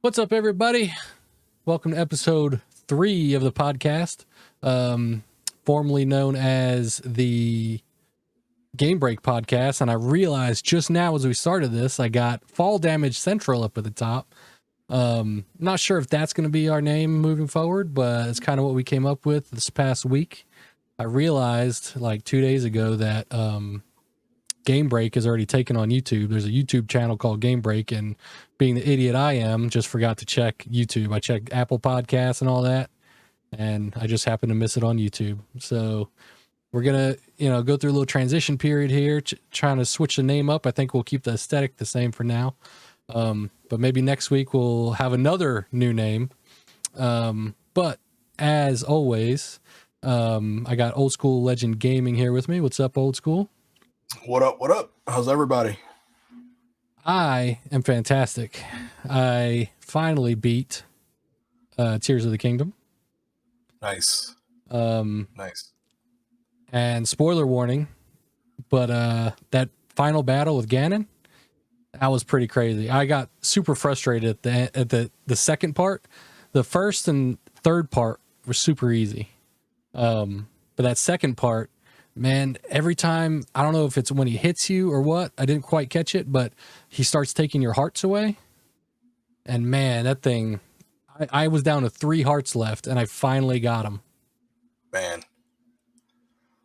What's up, everybody? Welcome to episode 3 of the podcast, formerly known as the Game Break podcast. And I realized just now as we started this, I got Fall Damage Central up at the top. Not sure if that's going to be our name moving forward, but it's kind of what we came up with this past week. I realized like 2 days ago that Game Break is already taken on YouTube. There's a YouTube channel called Game Break, and being the idiot I am, just forgot to check YouTube. I checked Apple Podcasts and all that, and I just happened to miss it on YouTube. So we're gonna, go through a little transition period here, trying to switch the name up. I think we'll keep the aesthetic the same for now, but maybe next week we'll have another new name. But as always, I got Old School Legend Gaming here with me. What's up, Old School? What up? What up? How's everybody? I am fantastic. I finally beat Tears of the Kingdom. Nice. Nice. And spoiler warning, but that final battle with Ganon, that was pretty crazy. I got super frustrated at the second part. The first and third part were super easy. But that second part, man, every time, I don't know if it's when he hits you or what, I didn't quite catch it, but he starts taking your hearts away. And man, that thing, I was down to 3 hearts left, and I finally got him. Man.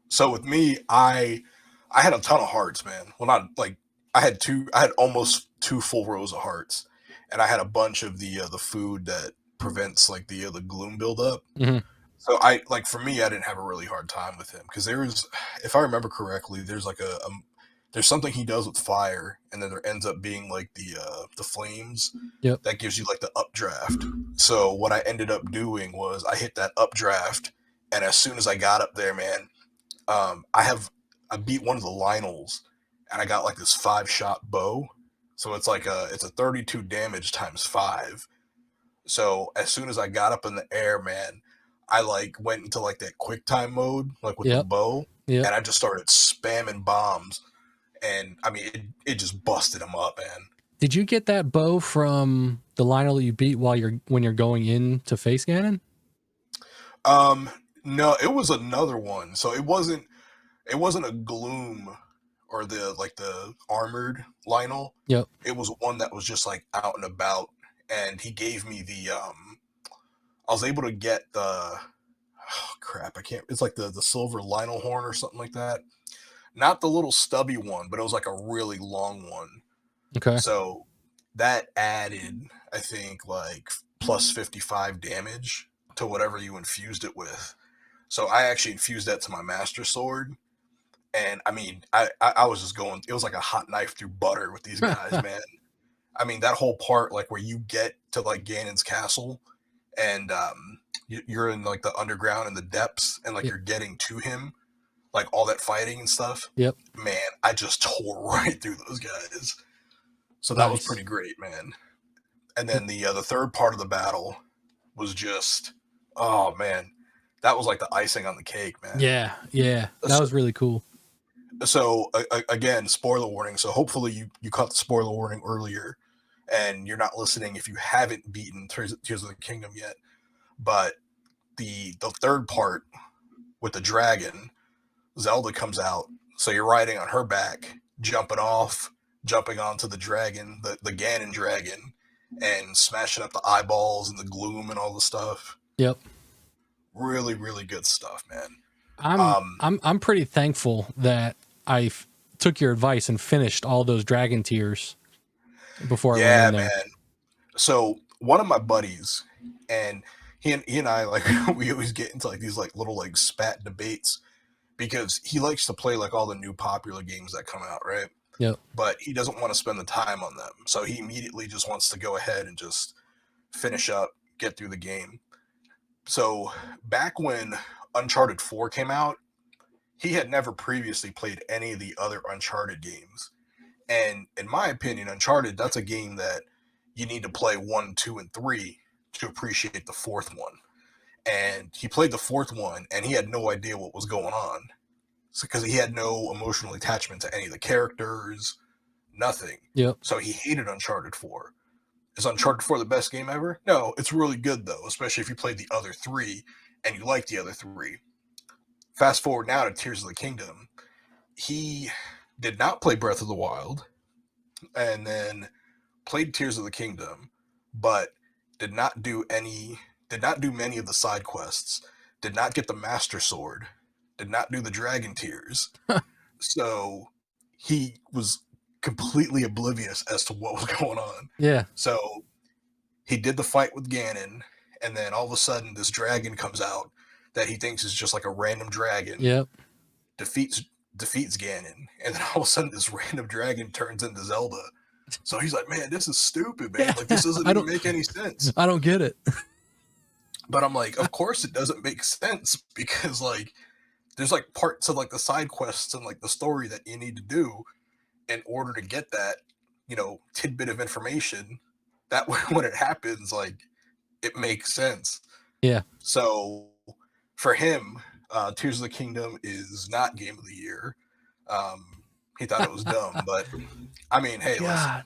So with me, I had a ton of hearts, man. Well, not like, I had almost 2 full rows of hearts. And I had a bunch of the food that prevents like the gloom buildup. Mm-hmm. So for me, I didn't have a really hard time with him because there was, if I remember correctly, there's like there's something he does with fire, and then there ends up being like the flames. Yep. That gives you like the updraft. So what I ended up doing was I hit that updraft, and as soon as I got up there, man, I beat one of the Lionels, and I got like this 5-shot bow. So it's like it's a 32 damage times 5. So as soon as I got up in the air, man, I like went into like that quick time mode, like with the bow, and I just started spamming bombs, and I mean it just busted him up, man. Did you get that bow from the Lionel that you beat when you're going in to face Ganon? No, it was another one. So it wasn't a Gloom or the armored Lionel. Yep. It was one that was just like out and about, and he gave me the I was able to get it's like the silver Lionel horn or something like that. Not the little stubby one, but it was like a really long one. Okay. So that added, I think, like plus 55 damage to whatever you infused it with. So I actually infused that to my Master Sword. And I mean, I was just going, it was like a hot knife through butter with these guys, man. I mean, that whole part, like where you get to like Ganon's castle, and you're in like the underground and the depths, and like you're getting to him, like all that fighting and stuff. Yep. Man, I just tore right through those guys. So that was pretty great, man. And then the third part of the battle was just, oh man, that was like the icing on the cake, man. Yeah, that was really cool. So again, spoiler warning. So hopefully you caught the spoiler warning earlier, and you're not listening if you haven't beaten Tears of the Kingdom yet. But the third part with the dragon, Zelda comes out. So you're riding on her back, jumping onto the dragon, the Ganon dragon, and smashing up the eyeballs and the gloom and all the stuff. Yep. Really, really good stuff, man. I'm pretty thankful that I took your advice and finished all those dragon tears before I went in there. Man. So one of my buddies, and he and I, like, we always get into like these like little like spat debates because he likes to play like all the new popular games that come out, right? Yep. But he doesn't want to spend the time on them, so he immediately just wants to go ahead and just finish up, get through the game. So back when Uncharted 4 came out, he had never previously played any of the other Uncharted games. And in my opinion, Uncharted, that's a game that you need to play 1, 2, and 3 to appreciate the fourth one. And he played the fourth one, and he had no idea what was going on. Because he had no emotional attachment to any of the characters, nothing. Yep. So he hated Uncharted 4. Is Uncharted 4 the best game ever? No, it's really good though, especially if you played the other three and you like the other three. Fast forward now to Tears of the Kingdom. He did not play Breath of the Wild and then played Tears of the Kingdom, but did not do many of the side quests, did not get the Master Sword, did not do the Dragon Tears. So he was completely oblivious as to what was going on. Yeah. So he did the fight with Ganon, and then all of a sudden this dragon comes out that he thinks is just like a random dragon. Yep. Defeats Ganon, and then all of a sudden this random dragon turns into Zelda. So he's like, man, this is stupid, man. Like, this doesn't even make any sense. I don't get it. But I'm like, of course it doesn't make sense, because like there's like parts of like the side quests and like the story that you need to do in order to get that, tidbit of information. That way when it happens, like, it makes sense. Yeah. So for him, Tears of the Kingdom is not Game of the Year. He thought it was dumb, but I mean, hey, listen,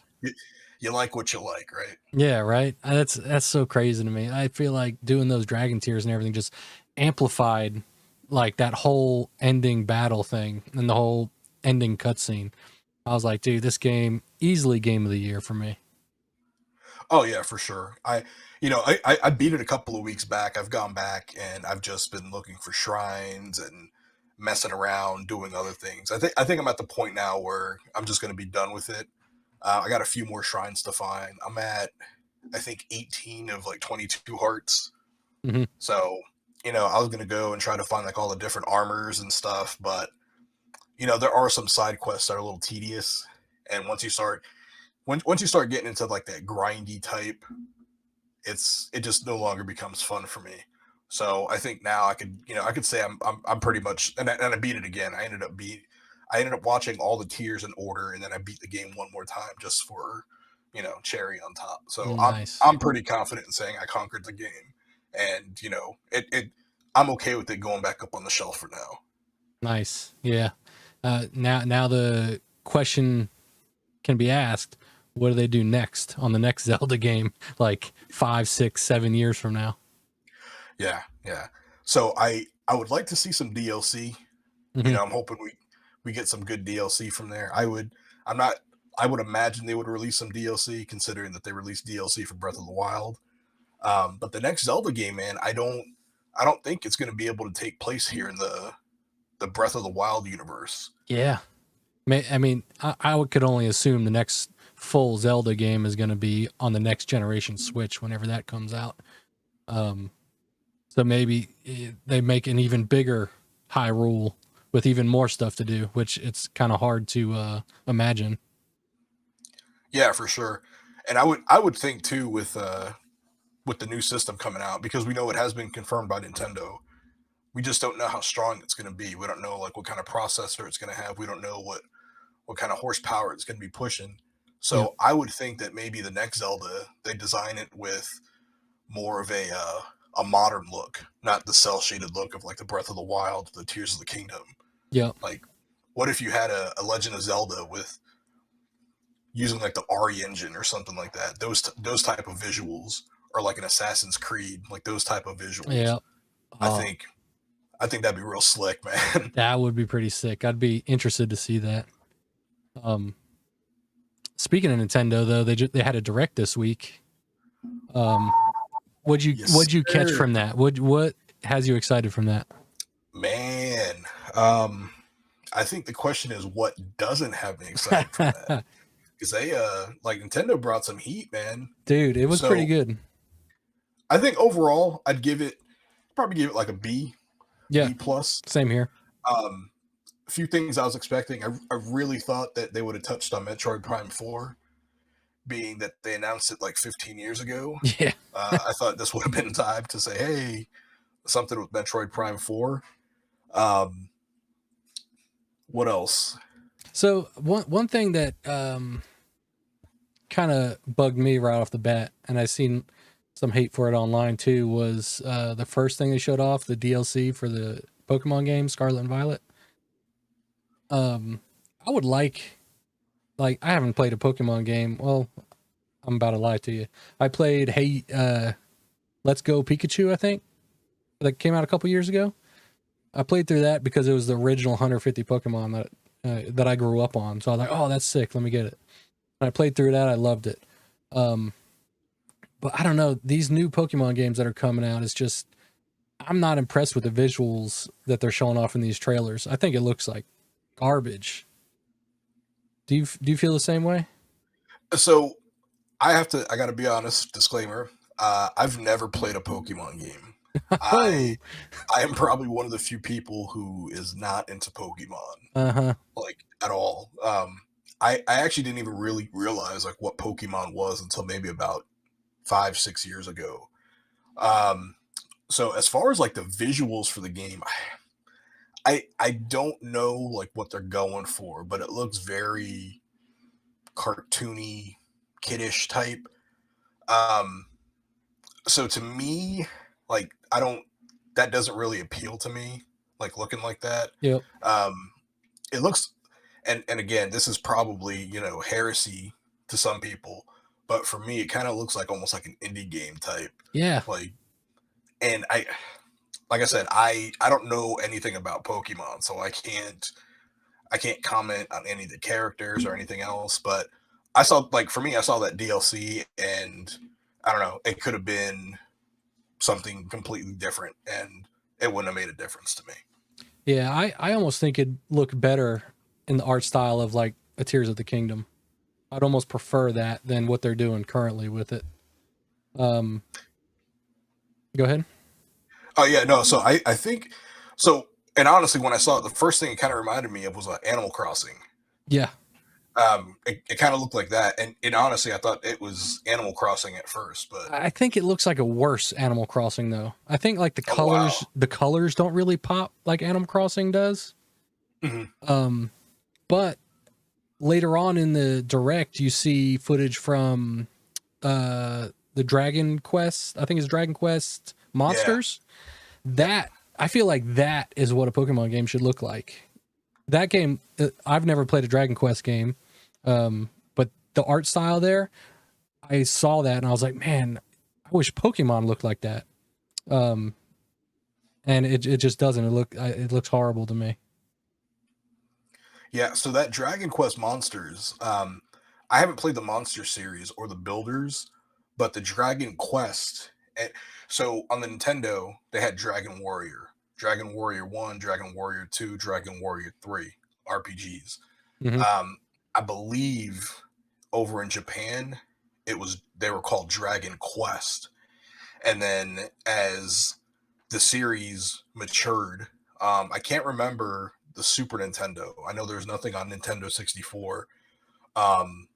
you like what you like, right? Yeah, right. That's so crazy to me. I feel like doing those dragon tears and everything just amplified like that whole ending battle thing and the whole ending cutscene. I was like, dude, this game easily Game of the Year for me. Oh yeah, for sure. I beat it a couple of weeks back. I've gone back and I've just been looking for shrines and messing around, doing other things. I think I'm at the point now where I'm just going to be done with it. I got a few more shrines to find. I'm at, I think, 18 of like 22 hearts. Mm-hmm. So, I was going to go and try to find like all the different armors and stuff, but there are some side quests that are a little tedious. And once you start getting into like that grindy type, it just no longer becomes fun for me. So I think now I could say I'm pretty much, and I beat it again. I ended up watching all the tiers in order, and then I beat the game one more time just for, cherry on top. So nice. I'm pretty confident in saying I conquered the game, and I'm okay with it going back up on the shelf for now. Nice. Yeah. Now the question can be asked: what do they do next on the next Zelda game? Like 5, 6, 7 years from now. Yeah. So I would like to see some DLC. Mm-hmm. I'm hoping we get some good DLC from there. I would imagine they would release some DLC, considering that they released DLC for Breath of the Wild. But the next Zelda game, man, I don't think it's going to be able to take place here in the Breath of the Wild universe. Yeah. I mean, I could only assume the next full Zelda game is going to be on the next generation Switch whenever that comes out. So maybe they make an even bigger Hyrule with even more stuff to do, which it's kind of hard to imagine. Yeah, for sure. And I would think too with the new system coming out, because we know it has been confirmed by Nintendo. We just don't know how strong it's going to be. We don't know like what kind of processor it's going to have. We don't know what kind of horsepower it's going to be pushing. So Yeah. I would think that maybe the next Zelda, they design it with more of a modern look, not the cell shaded look of like the Breath of the Wild, the Tears of the Kingdom. Yeah. Like, what if you had a Legend of Zelda with using like the RE engine or something like that? Those type of visuals, or like an Assassin's Creed, like those type of visuals. Yeah. I think that'd be real slick, man. That would be pretty sick. I'd be interested to see that. Speaking of Nintendo, though, they had a direct this week. What'd you catch from that? What has you excited from that? Man, I think the question is what doesn't have me excited from that. Because they like Nintendo brought some heat, man. Dude, it was pretty good. I think overall I'd probably give it like a B. Yeah. B plus. Same here. A few things I was expecting. I really thought that they would have touched on Metroid Prime 4, being that they announced it like 15 years ago. Yeah. I thought this would have been time to say, hey, something with Metroid Prime 4. What else? So one thing that kind of bugged me right off the bat, and I seen some hate for it online too, was the first thing they showed off, the DLC for the Pokemon game, Scarlet and Violet. I would like I haven't played a Pokemon game. Well, I'm about to lie to you. I played Let's Go Pikachu, I think, that came out a couple years ago. I played through that because it was the original 150 Pokemon that I grew up on. So I was like, oh, that's sick. Let me get it. And I played through that. I loved it. But I don't know. These new Pokemon games that are coming out, it's just, I'm not impressed with the visuals that they're showing off in these trailers. I think it looks like garbage. Do you feel the same way? So I got to be honest, disclaimer. I've never played a Pokemon game. Oh, I am probably one of the few people who is not into Pokemon, like at all. I actually didn't even really realize like what Pokemon was until maybe about 5-6 years ago. So as far as like the visuals for the game, I don't know like what they're going for, but it looks very cartoony, kiddish type. Um, so to me, like that doesn't really appeal to me, like looking like that. yep. Um, it looks, and again, this is probably heresy to some people, but for me, it kind of looks like almost like an indie game type, Yeah. like. And like I said, I don't know anything about Pokemon, so I can't comment on any of the characters or anything else. But I saw, like, for me, I saw that DLC, and I don't know, it could have been something completely different, and it wouldn't have made a difference to me. Yeah, I almost think it'd look better in the art style of like a Tears of the Kingdom. I'd almost prefer that than what they're doing currently with it. Um, Go ahead. Oh yeah, no. So I think so. And honestly, when I saw it, the first thing it kind of reminded me of was Animal Crossing. Yeah, It kind of looked like that, and honestly, I thought it was Animal Crossing at first, but I think it looks like a worse Animal Crossing though. I think like oh wow. the colors don't really pop like Animal Crossing does. Hmm. But later on in the direct, you see footage from the Dragon Quest. I think it's Dragon Quest Yeah. Monsters. Yep. That I feel like that is what a Pokemon game should look like. That game, I've never played a Dragon Quest game, but the art style there, I saw that and I was like, man, I wish Pokemon looked like that. Um, and it just doesn't. It looks horrible to me. Yeah, so that Dragon Quest Monsters, I haven't played the Monster series or the Builders, but the Dragon Quest. eh, So on the Nintendo, they had Dragon Warrior 1, Dragon Warrior 2, Dragon Warrior 3 RPGs. Hmm. Um, I believe over in Japan, they were called Dragon Quest. And then as the series matured, I can't remember the Super Nintendo. I know there's nothing on Nintendo 64. Um,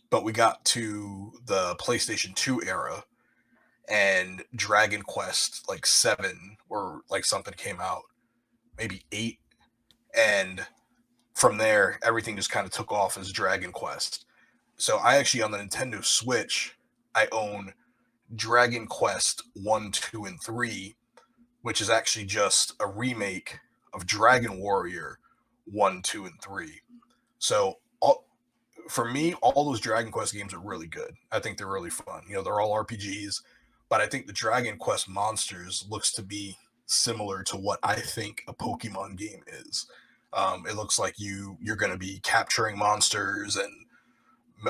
but we got to the PlayStation 2 era, and Dragon Quest like 7 or like something came out, maybe 8. And from there, everything just kind of took off as Dragon Quest. So I actually, on the Nintendo Switch, I own Dragon Quest 1, 2, and 3, which is actually just a remake of Dragon Warrior 1, 2, and 3. So for me, all those Dragon Quest games are really good. I think they're really fun. They're all RPGs, but I think the Dragon Quest Monsters looks to be similar to what I think a Pokemon game is. It looks like you're going to be capturing monsters and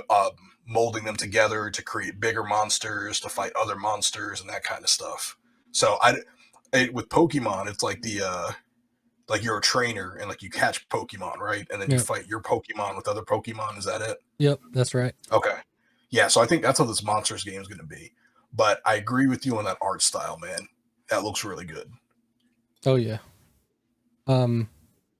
uh, molding them together to create bigger monsters to fight other monsters and that kind of stuff. So with Pokemon, it's like like you're a trainer and like you catch Pokemon, right? And then you Yep. fight your Pokemon with other Pokemon. Is that it? Yep. That's right. Okay. Yeah, so I think that's how this Monsters game is going to be. But I agree with you on that art style, man. That looks really good. Oh yeah. Um,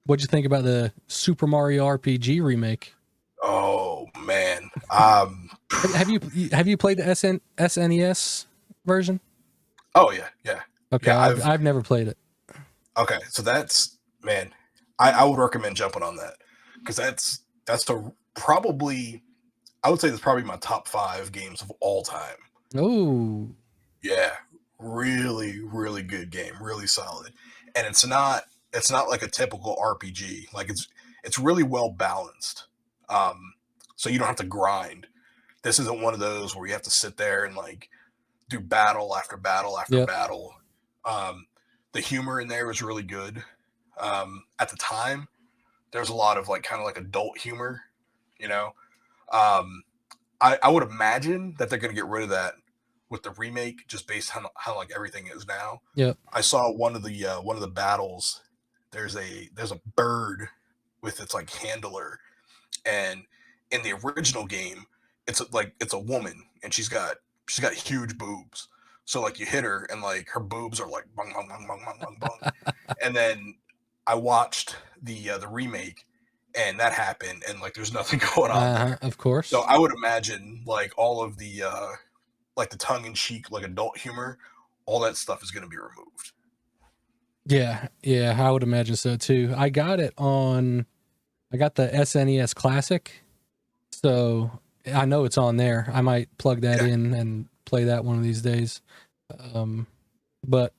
what'd you think about the Super Mario RPG remake? Oh man. Have you played the SNES version? Oh yeah, yeah. Okay, Yeah, I've never played it. okay. So that's, man, I would recommend jumping on that, because that's probably, I would say that's probably my top 5 games of all time. Oh, Yeah, really, really good game, really solid. And it's not like a typical RPG. Like it's really well balanced. Um, so you don't have to grind. This isn't one of those where you have to sit there and like do battle after battle after Yep. battle. The humor in there was really good. At the time, there's a lot of like kind of like adult humor, you know. Um, I would imagine that they're going to get rid of that with the remake, just based on how like everything is now. Yep. I saw one of the battles. There's a bird with its like handler, and in the original game, it's a woman, and she's got huge boobs. So like you hit her, and like her boobs are like bung bung bung bung bung bung bung. And then I watched the remake, and that happened, and like there's nothing going on there. Of course. So I would imagine like all of the like the tongue in cheek like adult humor, all that stuff is going to be removed. Yeah, I would imagine so too. I got the SNES Classic, so I know it's on there. I might plug that in and play that one of these days. But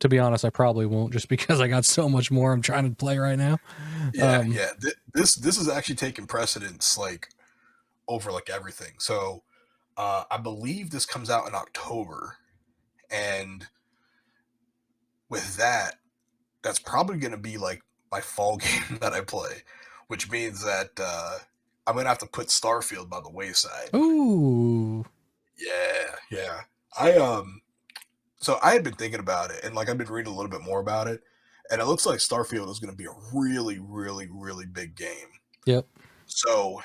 to be honest, I probably won't, just because I got so much more I'm trying to play right now. Yeah. This is actually taking precedence like over like everything. So I believe this comes out in October, and with that, that's probably going to be like my fall game that I play, which means that I'm going to have to put Starfield by the wayside. Ooh. Yeah. So I had been thinking about it, and like I've been reading a little bit more about it, and it looks like Starfield is going to be a really, really, really big game. Yep. So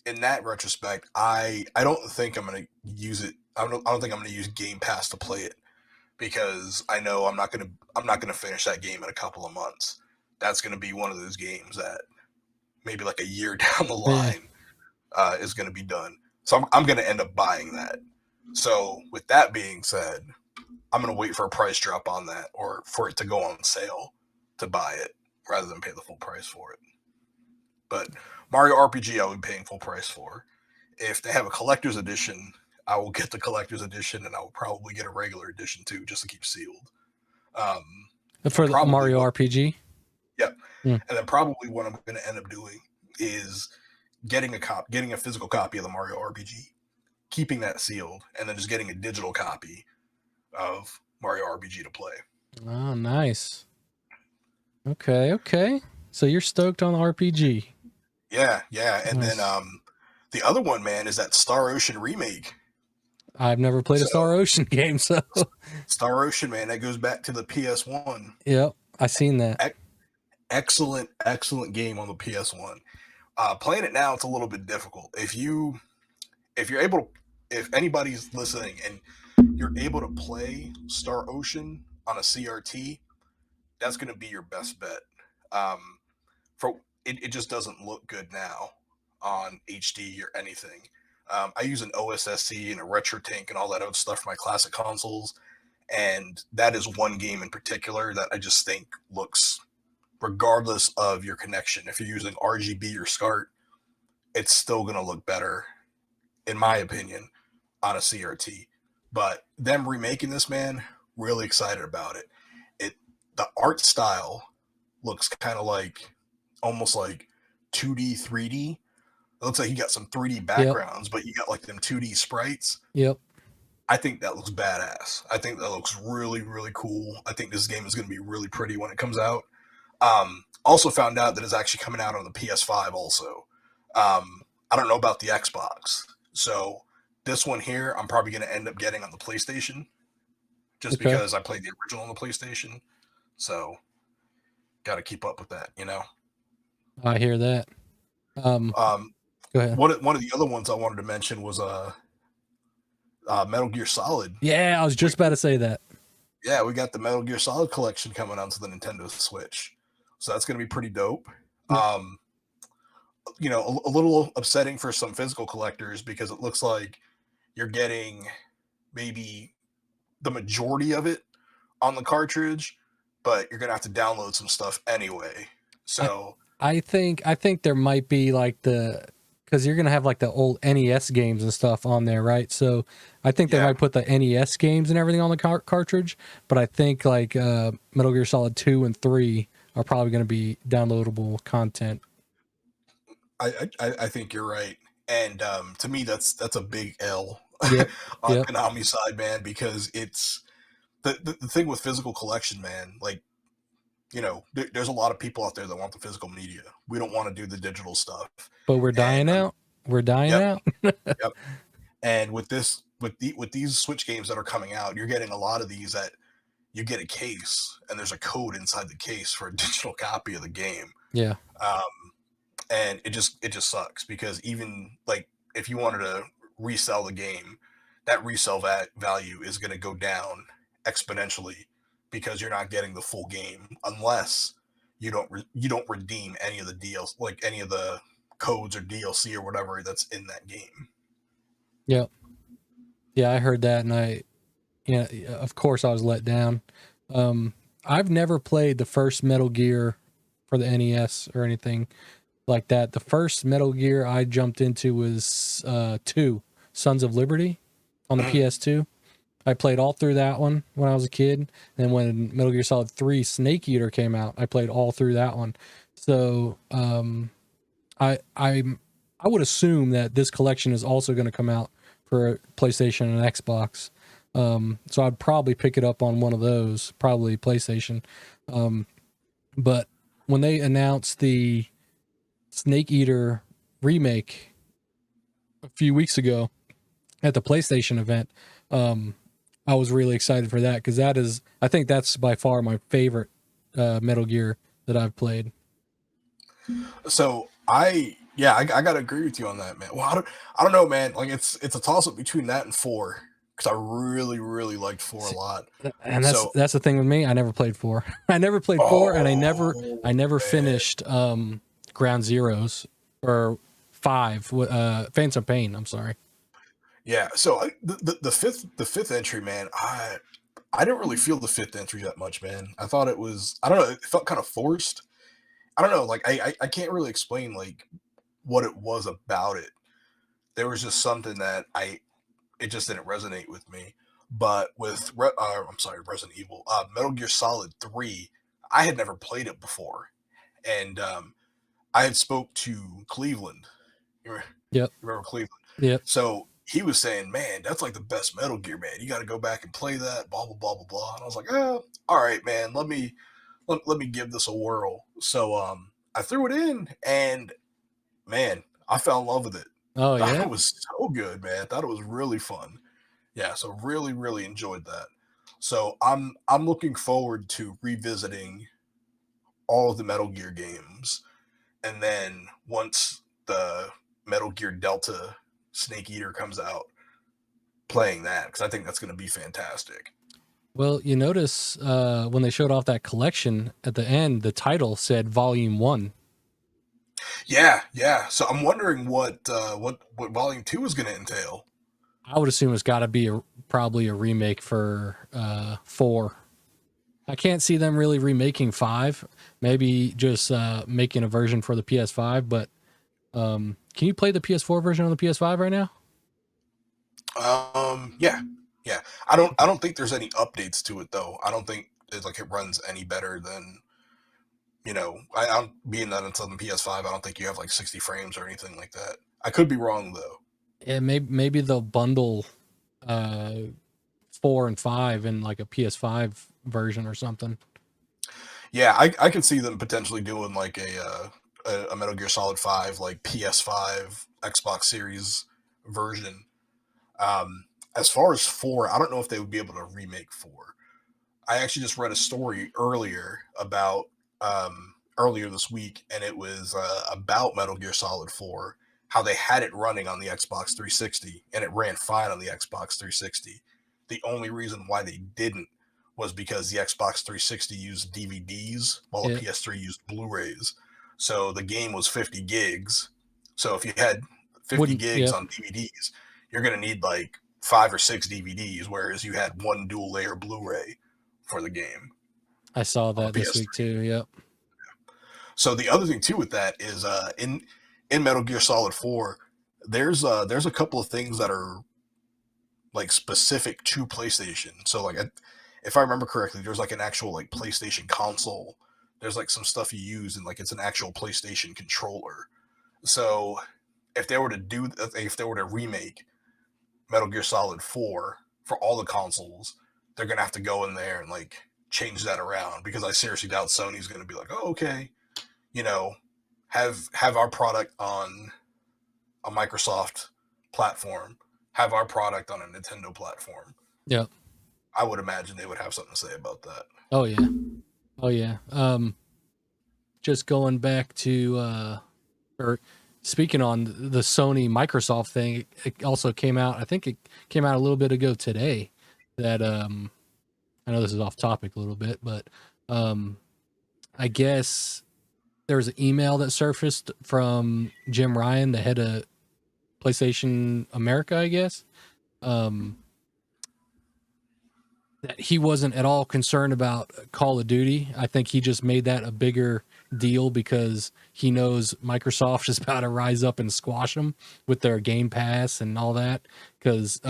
in that retrospect, I don't think I'm going to use it. I don't think I'm going to use Game Pass to play it, because I know I'm not going to finish that game in a couple of months. That's going to be one of those games that maybe like a year down the line is going to be done. So I'm going to end up buying that. So with that being said, I'm going to wait for a price drop on that, or for it to go on sale to buy it, rather than pay the full price for it. But Mario RPG, I would be paying full price for. If they have a collector's edition, I will get the collector's edition, and I will probably get a regular edition too, just to keep sealed. For the Mario RPG? Yep. And then probably what I'm going to end up doing is getting a physical copy of the Mario RPG, keeping that sealed, and then just getting a digital copy of Mario RPG to play. Oh, nice. Okay. So you're stoked on the RPG. Yeah. And nice. then the other one, man, is that Star Ocean remake. I've never played a Star Ocean game, so Star Ocean, man, that goes back to the PS1. Yep, I seen that. Excellent game on the PS1. Playing it now, it's a little bit difficult. If anybody's listening and you're able to play Star Ocean on a CRT, that's going to be your best bet. It just doesn't look good now on HD or anything. I use an OSSC and a RetroTink and all that other stuff for my classic consoles, and that is one game in particular that I just think looks, regardless of your connection, if you're using RGB or SCART, it's still going to look better, in my opinion, on a CRT. But them remaking this, man, really excited about it. The art style looks kind of like, almost like 2D, 3D. It looks like you got some 3D backgrounds, but you got like them 2D sprites. Yep. I think that looks badass. I think that looks really, really cool. I think this game is going to be really pretty when it comes out. Also found out that it's actually coming out on the PS5 also. I don't know about the Xbox. So this one here, I'm probably going to end up getting on the PlayStation, just because I played the original on the PlayStation. So got to keep up with that, you know? I hear that. Go ahead. One of the other ones I wanted to mention was Metal Gear Solid. Yeah, I was just about to say that. Yeah, we got the Metal Gear Solid collection coming onto the Nintendo Switch, so that's going to be pretty dope. Yeah. You know, a little upsetting for some physical collectors, because it looks like you're getting maybe the majority of it on the cartridge, but you're going to have to download some stuff anyway. So I think there might be like because you're going to have like the old NES games and stuff on there, right? So I think they might put the NES games and everything on the cartridge, but I think like Metal Gear Solid 2 and 3 are probably going to be downloadable content. I think you're right. And to me, that's a big L Yep. on Yep. Konami's side, man, because it's the thing with physical collection, man. Like, there's a lot of people out there that want the physical media. We don't want to do the digital stuff. But we're And dying out. We're dying yep, out. yep. And with these Switch games that are coming out, you're getting a lot of these that you get a case and there's a code inside the case for a digital copy of the game. Yeah. And it just sucks because even like if you wanted to resell the game, that resale value is going to go down exponentially because you're not getting the full game unless you don't redeem any of the deals, like any of the codes or DLC or whatever that's in that game. Yep. Yeah, I heard that, and of course I was let down. I've never played the first Metal Gear for the NES or anything like that. The first Metal Gear I jumped into was 2, Sons of Liberty on the PS2. I played all through that one when I was a kid. And when Metal Gear Solid 3 Snake Eater came out, I played all through that one. So I would assume that this collection is also going to come out for PlayStation and Xbox. So I'd probably pick it up on one of those, probably PlayStation. But when they announced the Snake Eater remake a few weeks ago at the PlayStation event, I was really excited for that because I think that's by far my favorite Metal Gear that I've played. So I gotta agree with you on that, man. Well, I don't know, man. Like it's a toss up between that and 4 because I really really liked 4 a lot. And So that's the thing with me. I never played 4. I never played 4, and I never man. finished Ground Zeroes or 5. Phantom Pain. I'm sorry. Yeah. So the fifth entry, man. I didn't really feel the fifth entry that much, man. I thought it was, I don't know, it felt kind of forced. I don't know, like I can't really explain like what it was about it. There was just something that it just didn't resonate with me. But with I'm sorry, Resident Evil, Metal Gear Solid 3, I had never played it before, and I had spoke to Cleveland. Yep. Remember Cleveland? Yep. So he was saying, "Man, that's like the best Metal Gear, man. You got to go back and play that." Blah blah blah blah blah. And I was like, "Oh, all right, man. Let me give this a whirl." So I threw it in, and man, I fell in love with it. Oh Thought yeah. it was so good, man. I thought it was really fun. Yeah, so really really enjoyed that. So I'm looking forward to revisiting all of the Metal Gear games, and then once the Metal Gear Delta Snake Eater comes out, playing that because I think that's going to be fantastic. Well, you notice when they showed off that collection at the end, the title said Volume 1. Yeah, yeah. So I'm wondering what Volume 2 is going to entail. I would assume it's got to be probably a remake for 4. I can't see them really remaking 5. Maybe just making a version for the PS5. But can you play the PS4 version on the PS5 right now? Yeah, yeah. I don't think there's any updates to it though. I don't think it runs any better than I'm being that it's on the PS5. I don't think you have like 60 frames or anything like that. I could be wrong though. Yeah, maybe they'll bundle 4 and 5 in like a PS5 version or something. Yeah, I could see them potentially doing like a Metal Gear Solid 5 like PS5 Xbox Series version. As far as 4, I don't know if they would be able to remake 4. I actually just read a story earlier about earlier this week, and it was about Metal Gear Solid 4, how they had it running on the Xbox 360, and it ran fine on the Xbox 360. The only reason why they didn't was because the Xbox 360 used DVDs while the PS3 used Blu-rays. So the game was 50 gigs. So if you had 50 gigs on DVDs, you're going to need like 5 or 6 DVDs, whereas you had one dual layer Blu-ray for the game. I saw that this week too. Yep. So the other thing too with that is in Metal Gear Solid 4, there's a couple of things that are like specific to PlayStation. So like if I remember correctly, there's like an actual like PlayStation console. There's like some stuff you use and like it's an actual PlayStation controller. So if they were to remake Metal Gear Solid 4 for all the consoles, they're gonna have to go in there and like change that around, because I seriously doubt Sony's gonna be like, oh, okay, you know, have our product on a Microsoft platform, have our product on a Nintendo platform. Yeah. I would imagine they would have something to say about that. Oh yeah. Oh yeah. Just going back to or speaking on the Sony Microsoft thing, it also came out, I think it came out a little bit ago today, that I know this is off topic a little bit, but I guess there was an email that surfaced from Jim Ryan, the head of PlayStation America, I guess, that he wasn't at all concerned about Call of Duty. I think he just made that a bigger deal because he knows Microsoft is about to rise up and squash them with their Game Pass and all that, because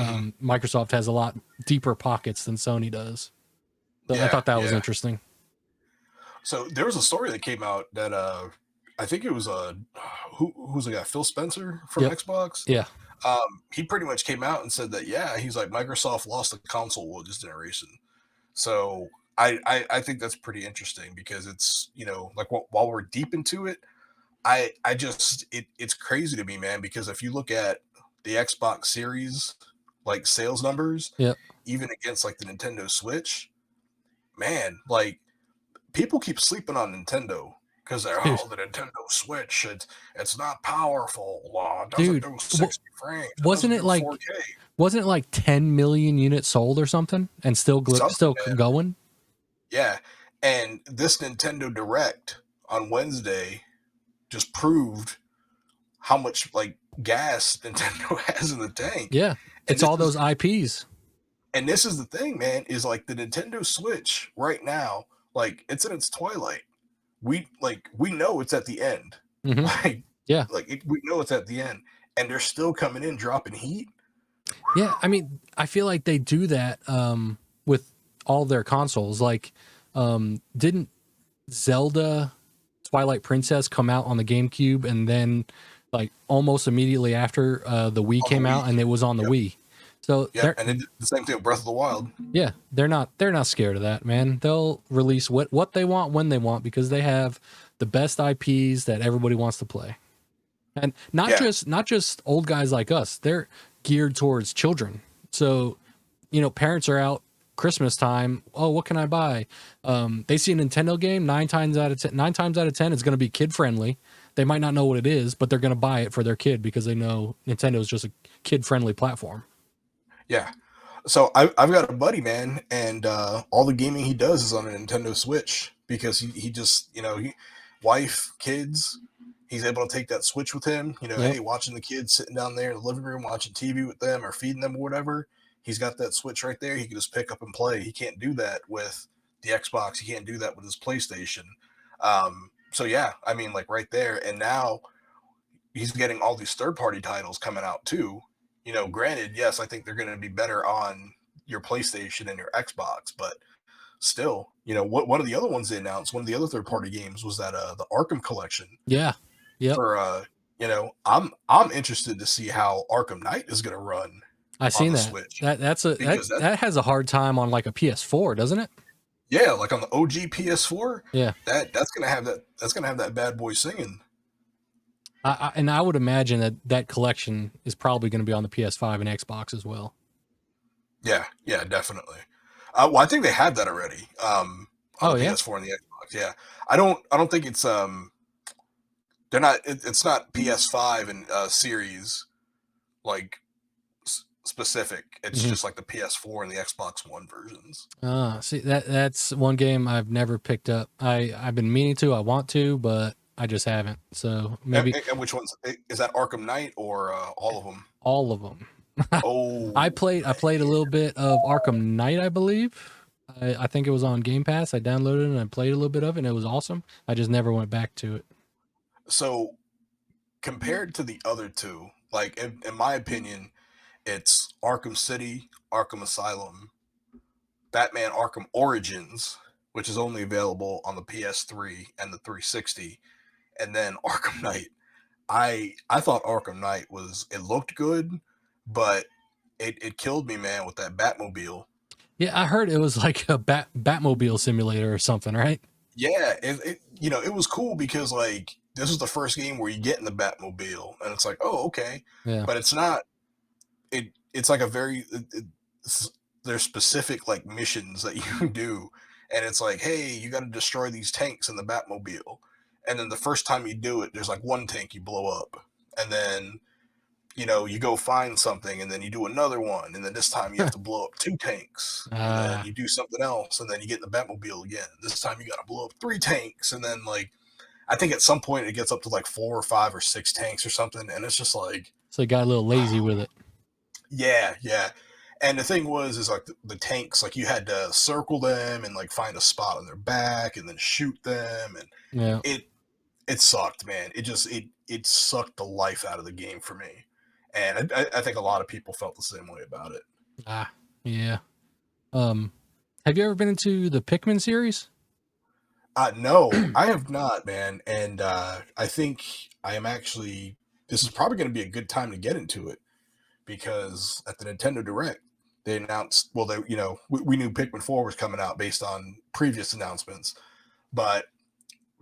Microsoft has a lot deeper pockets than Sony does. So I thought that was interesting. So there was a story that came out that I think it was who's the guy, Phil Spencer from Xbox. Yeah. He pretty much came out and said that, he's like, Microsoft lost the console war this generation. So I think that's pretty interesting, because it's, like while we're deep into it, I just, it's crazy to me, man, because if you look at the Xbox Series, like sales numbers, even against like the Nintendo Switch, man, like people keep sleeping on Nintendo because they're, the Nintendo Switch, it's not powerful. It doesn't do 60 frames. Wasn't it like 4K. Wasn't it like 10 million units sold or something, and still going? Yeah, and this Nintendo Direct on Wednesday just proved how much like gas Nintendo has in the tank. Yeah, it's all those IPs. And this is the thing, man, is like the Nintendo Switch right now, like it's in its twilight. We know it's at the end. Mm-hmm. We know it's at the end, and they're still coming in dropping heat. Yeah, I mean, I feel like they do that with all their consoles. Like, didn't Zelda Twilight Princess come out on the GameCube, and then like almost immediately after the Wii came out, and it was on the Wii? So and they did the same thing with Breath of the Wild. Yeah, they're not scared of that, man. They'll release what they want when they want, because they have the best IPs that everybody wants to play. And not just old guys like us. They're geared towards children. So, parents are out Christmas time. Oh, what can I buy? They see a Nintendo game, 9 times out of 10 it's going to be kid friendly. They might not know what it is, but they're going to buy it for their kid because they know Nintendo is just a kid friendly platform. Yeah. So I've got a buddy, man, and all the gaming he does is on a Nintendo Switch, because he just, wife, kids, he's able to take that Switch with him, hey, watching the kids sitting down there in the living room, watching TV with them or feeding them or whatever. He's got that Switch right there. He can just pick up and play. He can't do that with the Xbox. He can't do that with his PlayStation. So yeah, I mean, like right there. And now he's getting all these third-party titles coming out too. Granted, yes, I think they're going to be better on your PlayStation and your Xbox, but still, one of the other ones they announced, one of the other third-party games was that the Arkham collection. Yeah. Yeah. For I'm interested to see how Arkham Knight is going to run. I seen that. Switch, that has a hard time on like a PS4, doesn't it? Yeah, like on the OG PS4. Yeah. That's gonna have that bad boy singing. And I would imagine that collection is probably going to be on the PS5 and Xbox as well. Yeah, definitely. Well, I think they had that already. On the PS4 and the Xbox. Yeah, I don't think it's they're not. It's not PS5 and Series like specific. It's just like the PS4 and the Xbox One versions. See, that's one game I've never picked up. I've been meaning to. I want to, but I just haven't. So maybe. And which ones is that? Arkham Knight or all of them? All of them. Oh, I played a little bit of Arkham Knight, I believe. I think it was on Game Pass. I downloaded it and I played a little bit of it, and it was awesome. I just never went back to it. So, compared to the other two, like in my opinion, it's Arkham City, Arkham Asylum, Batman Arkham Origins, which is only available on the PS3 and the 360, and then Arkham Knight. I thought Arkham Knight it looked good, but it killed me, man, with that Batmobile. Yeah, I heard it was like a Batmobile simulator or something, right? Yeah, it was cool because like this was the first game where you get in the Batmobile, and it's like, oh, okay, Yeah. but it's not. It's like a very it's, there's specific like missions that you do, and it's like, hey, you got to destroy these tanks in the Batmobile, and then the first time you do it, there's like one tank you blow up, and then you go find something, and then you do another one, and then this time you have to blow up two tanks, and then Ah, you do something else, and then you get in the Batmobile again. This time you got to blow up three tanks, and then like I think at some point it gets up to like 4 or 5 or 6 tanks or something, and it's just like, so they got a little lazy with it. yeah, yeah. And the thing is like the tanks, like you had to circle them and like find a spot on their back and then shoot them, and Yeah. it it sucked, man. It sucked the life out of the game for me, and I think a lot of people felt the same way about it. Ah, yeah. Um, have you ever been into the Pikmin series? No, I have not, man, and I think I am actually. This is probably going to be a good time to get into it because at the Nintendo Direct they announced. Well, we knew Pikmin 4 was coming out based on previous announcements, but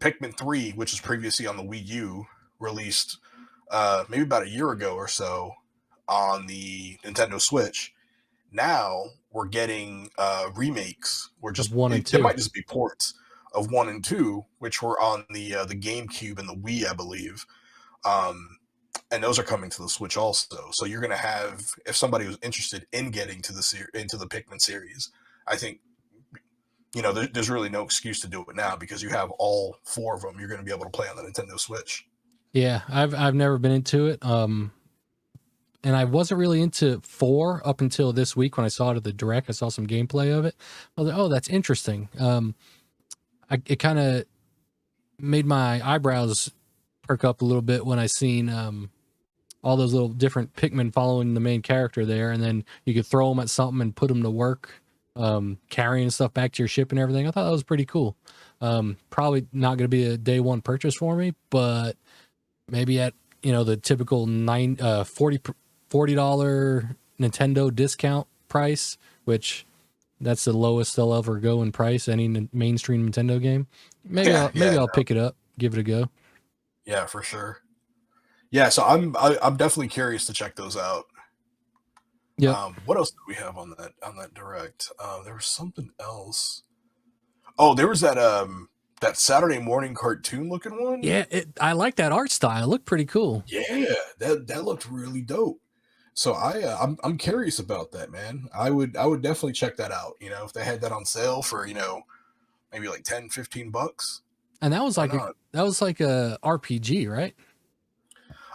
Pikmin 3, which was previously on the Wii U, released maybe about a year ago or so on the Nintendo Switch. Now we're getting remakes. Of one and They two. might just be ports of 1 and 2, which were on the GameCube and the Wii, I believe. And those are coming to the Switch also. So you're going to have, if somebody was interested in getting to into the Pikmin series, I think there's really no excuse to do it now because you have all 4 of them. You're going to be able to play on the Nintendo Switch. Yeah, I've never been into it. And I wasn't really into 4 up until this week when I saw it at the Direct. I saw some gameplay of it. I was like, oh, that's interesting. It kind of made my eyebrows perk up a little bit when I seen all those little different Pikmin following the main character there, and then you could throw them at something and put them to work, carrying stuff back to your ship and everything. I thought that was pretty cool. Probably not going to be a day one purchase for me, but maybe at the typical $40 Nintendo discount price, which that's the lowest they'll ever go in price any mainstream Nintendo game. Maybe I'll pick it up, give it a go. Yeah, for sure. Yeah, so I'm definitely curious to check those out. Yep. What else did we have on that Direct? There was something else. Oh, there was that Saturday morning cartoon looking one. Yeah, I like that art style. It looked pretty cool. Yeah, that looked really dope. So I'm curious about that, man. I would definitely check that out. If they had that on sale for maybe like 10-15 bucks. And that was like a RPG, right?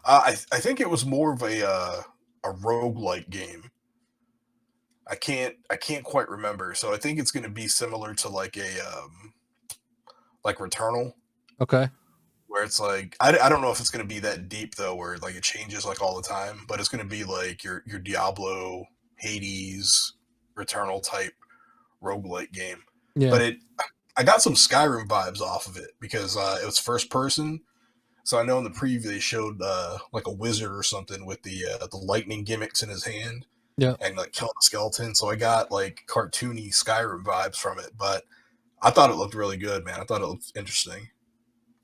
I think it was more of a roguelike game. I can't quite remember. So I think it's going to be similar to like like Returnal, Okay. where it's like I don't know if it's going to be that deep though, where like it changes like all the time, but it's going to be like your Diablo, Hades, Returnal type roguelike game. Yeah. But I got some Skyrim vibes off of it because it was first person. So I know in the preview they showed like a wizard or something with the lightning gimmicks in his hand. Yeah. And like killing a skeleton. So I got like cartoony Skyrim vibes from it, but I thought it looked really good, man. I thought it looked interesting.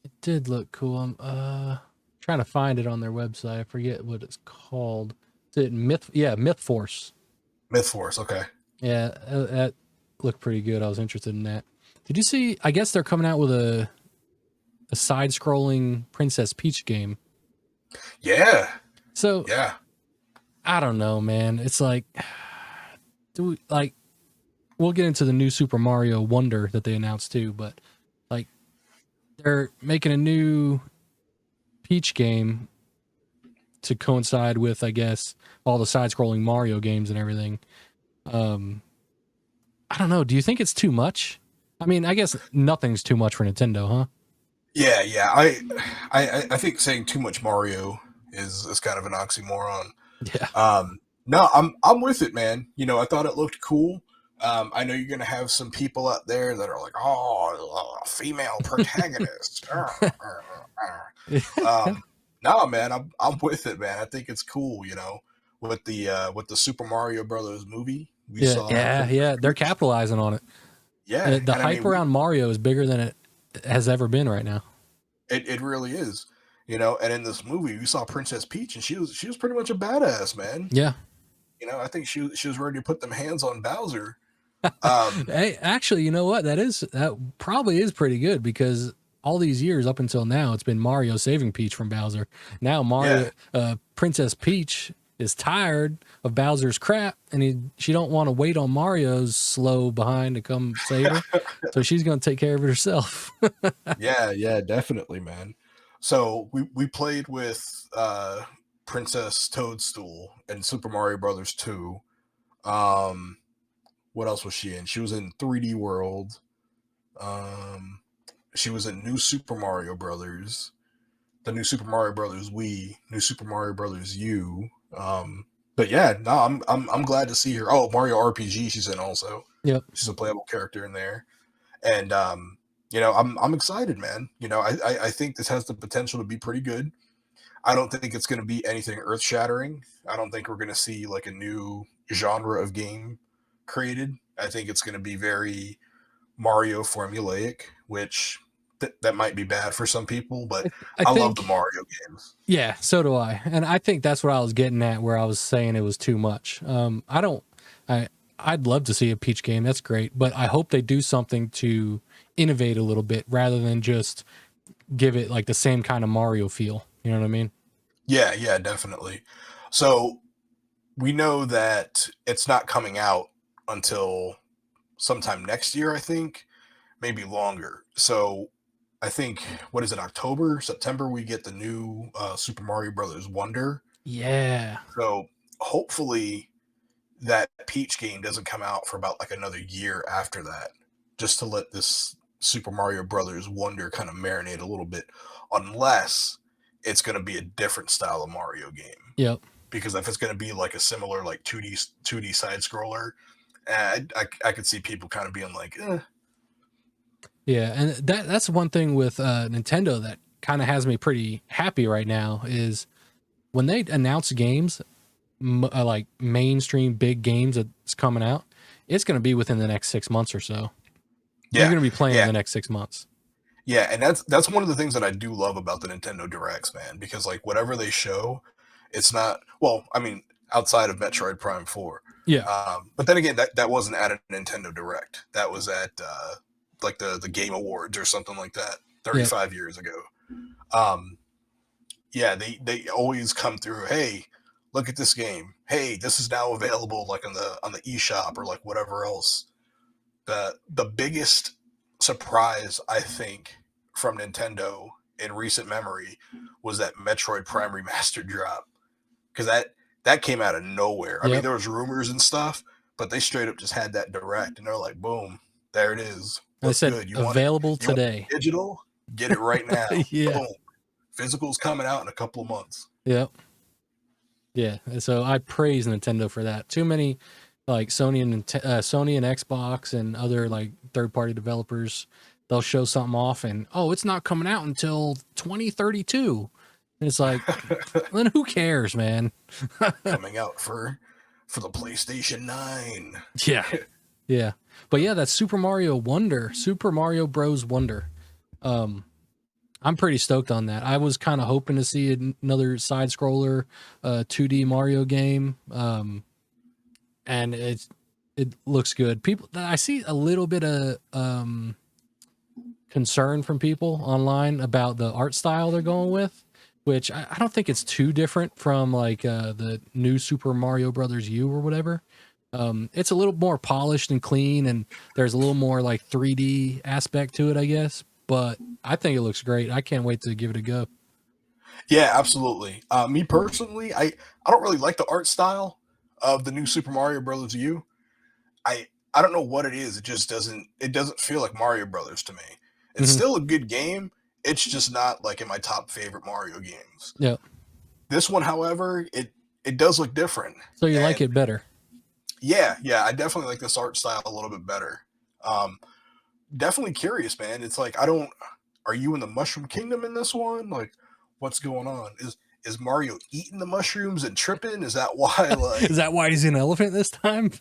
It did look cool. I'm trying to find it on their website. I forget what it's called. Is it Myth? Yeah, Myth Force. Myth Force, okay. Yeah, that looked pretty good. I was interested in that. Did you see? I guess they're coming out with a side-scrolling Princess Peach game. Yeah. So Yeah. I don't know, man. It's like, we'll get into the new Super Mario Wonder that they announced too, but like they're making a new Peach game to coincide with, I guess, all the side-scrolling Mario games and everything. I don't know. Do you think it's too much? I mean, I guess nothing's too much for Nintendo, huh? Yeah. I think saying too much Mario is kind of an oxymoron. Yeah. No, I'm with it, man. I thought it looked cool. I know you're gonna have some people out there that are like, "Oh, a female protagonist." No, man, I'm with it, man. I think it's cool, you know, with the Super Mario Brothers movie. We Yeah, saw yeah, Princess yeah. They're Peach. capitalizing on it. Yeah, The and I hype mean, around Mario is bigger than it has ever been right now. it really is, you know. And in this movie, we saw Princess Peach, and she was pretty much a badass, man. Yeah. You know, I think she was ready to put them hands on Bowser. Um, Hey, actually, you know what? That probably is pretty good because all these years up until now, it's been Mario saving Peach from Bowser. Now yeah, Princess Peach is tired of Bowser's crap, and she don't want to wait on Mario's slow behind to come save her, so she's gonna take care of it herself. yeah, definitely, man. So we played with Princess Toadstool in Super Mario Brothers 2. Um, what else was she in? She was in 3D World. Um, she was in New Super Mario Brothers, the New Super Mario Brothers Wii, New Super Mario Brothers U. But yeah, no, I'm glad to see her. Oh, Mario RPG, she's in also. Yep. She's a playable character in there, and you know, I'm excited, man. You know, I think this has the potential to be pretty good. I don't think it's going to be anything earth shattering. I don't think we're going to see like a new genre of game created. I think it's going to be very Mario formulaic, which that might be bad for some people, but I I love the think, Mario games. yeah, so do I, and I think that's what I was getting at, where I was saying it was too much. I don't, I, I'd love to see a Peach game. That's great, but I hope they do something to innovate a little bit rather than just give it like the same kind of Mario feel. You know what I mean? Yeah, definitely. So we know that it's not coming out until sometime next year, I think, maybe longer. So I think, what is it, October, September, we get the new Super Mario Brothers Wonder. Yeah. So hopefully that Peach game doesn't come out for about like another year after that, just to let this Super Mario Brothers Wonder kind of marinate a little bit, unless it's going to be a different style of Mario game. Yep. Because if it's going to be like a similar like 2D side scroller, I could see people kind of being like, eh. Yeah, and that's one thing with Nintendo that kind of has me pretty happy right now is when they announce games, like mainstream big games that's coming out, it's going to be within the next 6 months or so. You're Yeah, going to be playing in yeah, the next 6 months. yeah, and that's one of the things that I do love about the Nintendo Directs, man, because like whatever they show, it's not, well, I mean, outside of Metroid Prime 4. Yeah. But then again, that wasn't at a Nintendo Direct. That was at like the Game Awards or something like that, Yep. 35 years ago. Um, yeah, they always come through. Hey, look at this game. Hey, this is now available like on the eShop or like whatever else. The biggest surprise I think from Nintendo in recent memory was that Metroid Prime Remastered drop, because that came out of nowhere. I mean, Yep. there was rumors and stuff, but they straight up just had that direct, and they're like, "Boom, there it is. They What's said good? You want it? available You want today. it digital? Get it right now. Yeah. Boom. Physical's coming out in a couple of months." Yep. Yeah. And so I praise Nintendo for that. Too many like Sony and Xbox and other like third-party developers, they'll show something off and it's not coming out until 2032. And it's like, then who cares, man? Coming out for the PlayStation 9. Yeah. Yeah. But yeah, that's Super Mario Bros. Wonder. Um, I'm pretty stoked on that. I was kind of hoping to see another side scroller, 2D Mario game. And it looks good. People, I see a little bit of concern from people online about the art style they're going with, which I don't think it's too different from like the new Super Mario Brothers U or whatever. It's a little more polished and clean, and there's a little more like 3D aspect to it, I guess. But I think it looks great. I can't wait to give it a go. Yeah, absolutely. Me personally, I don't really like the art style of the new Super Mario Brothers U. I don't know what it is. It doesn't feel like Mario Brothers to me. It's Hmm. still a good game. It's just not like in my top favorite Mario games. Yeah. This one, however, it does look different. So you like And it better? yeah, I definitely like this art style a little bit better. Um, Definitely curious, man. It's like I don't. Are you in the Mushroom Kingdom in this one? Like, what's going on? Is Mario eating the mushrooms and tripping? Is that why? Like, is that why he's an elephant this time?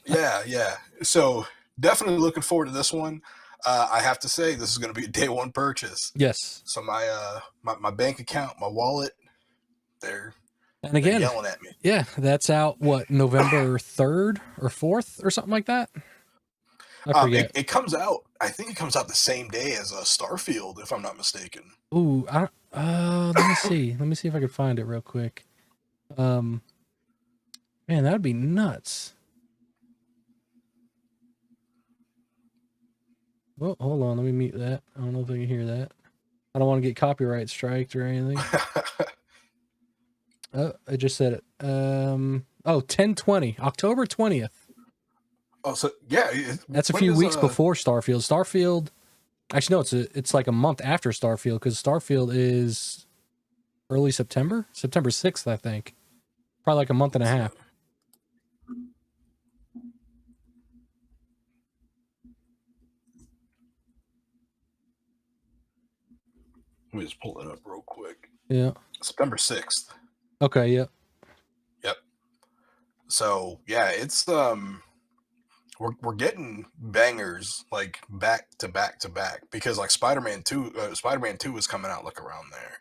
yeah. So definitely looking forward to this one. I have to say this is going to be a day one purchase. Yes. So my bank account, my wallet, they're yelling at me. Yeah, that's out. What, November 3rd or 4th or something like that? I forget. It comes out. I think it comes out the same day as Starfield, if I'm not mistaken. Ooh, let me see. Let me see if I can find it real quick. Man, that'd be nuts. Well, hold on. Let me mute that. I don't know if I can hear that. I don't want to get copyright striked or anything. Oh, I just said it. 10/20, October 20th. Oh, so yeah, that's a few weeks before Starfield. Starfield, actually no, it's like a month after Starfield because Starfield is early September 6th, I think. Probably like a month and a half. Let me just pull it up real quick. Yeah. September 6th. Okay, yep. Yep. So yeah, it's we're getting bangers like back to back to back because like Spider-Man 2 is coming out like around there.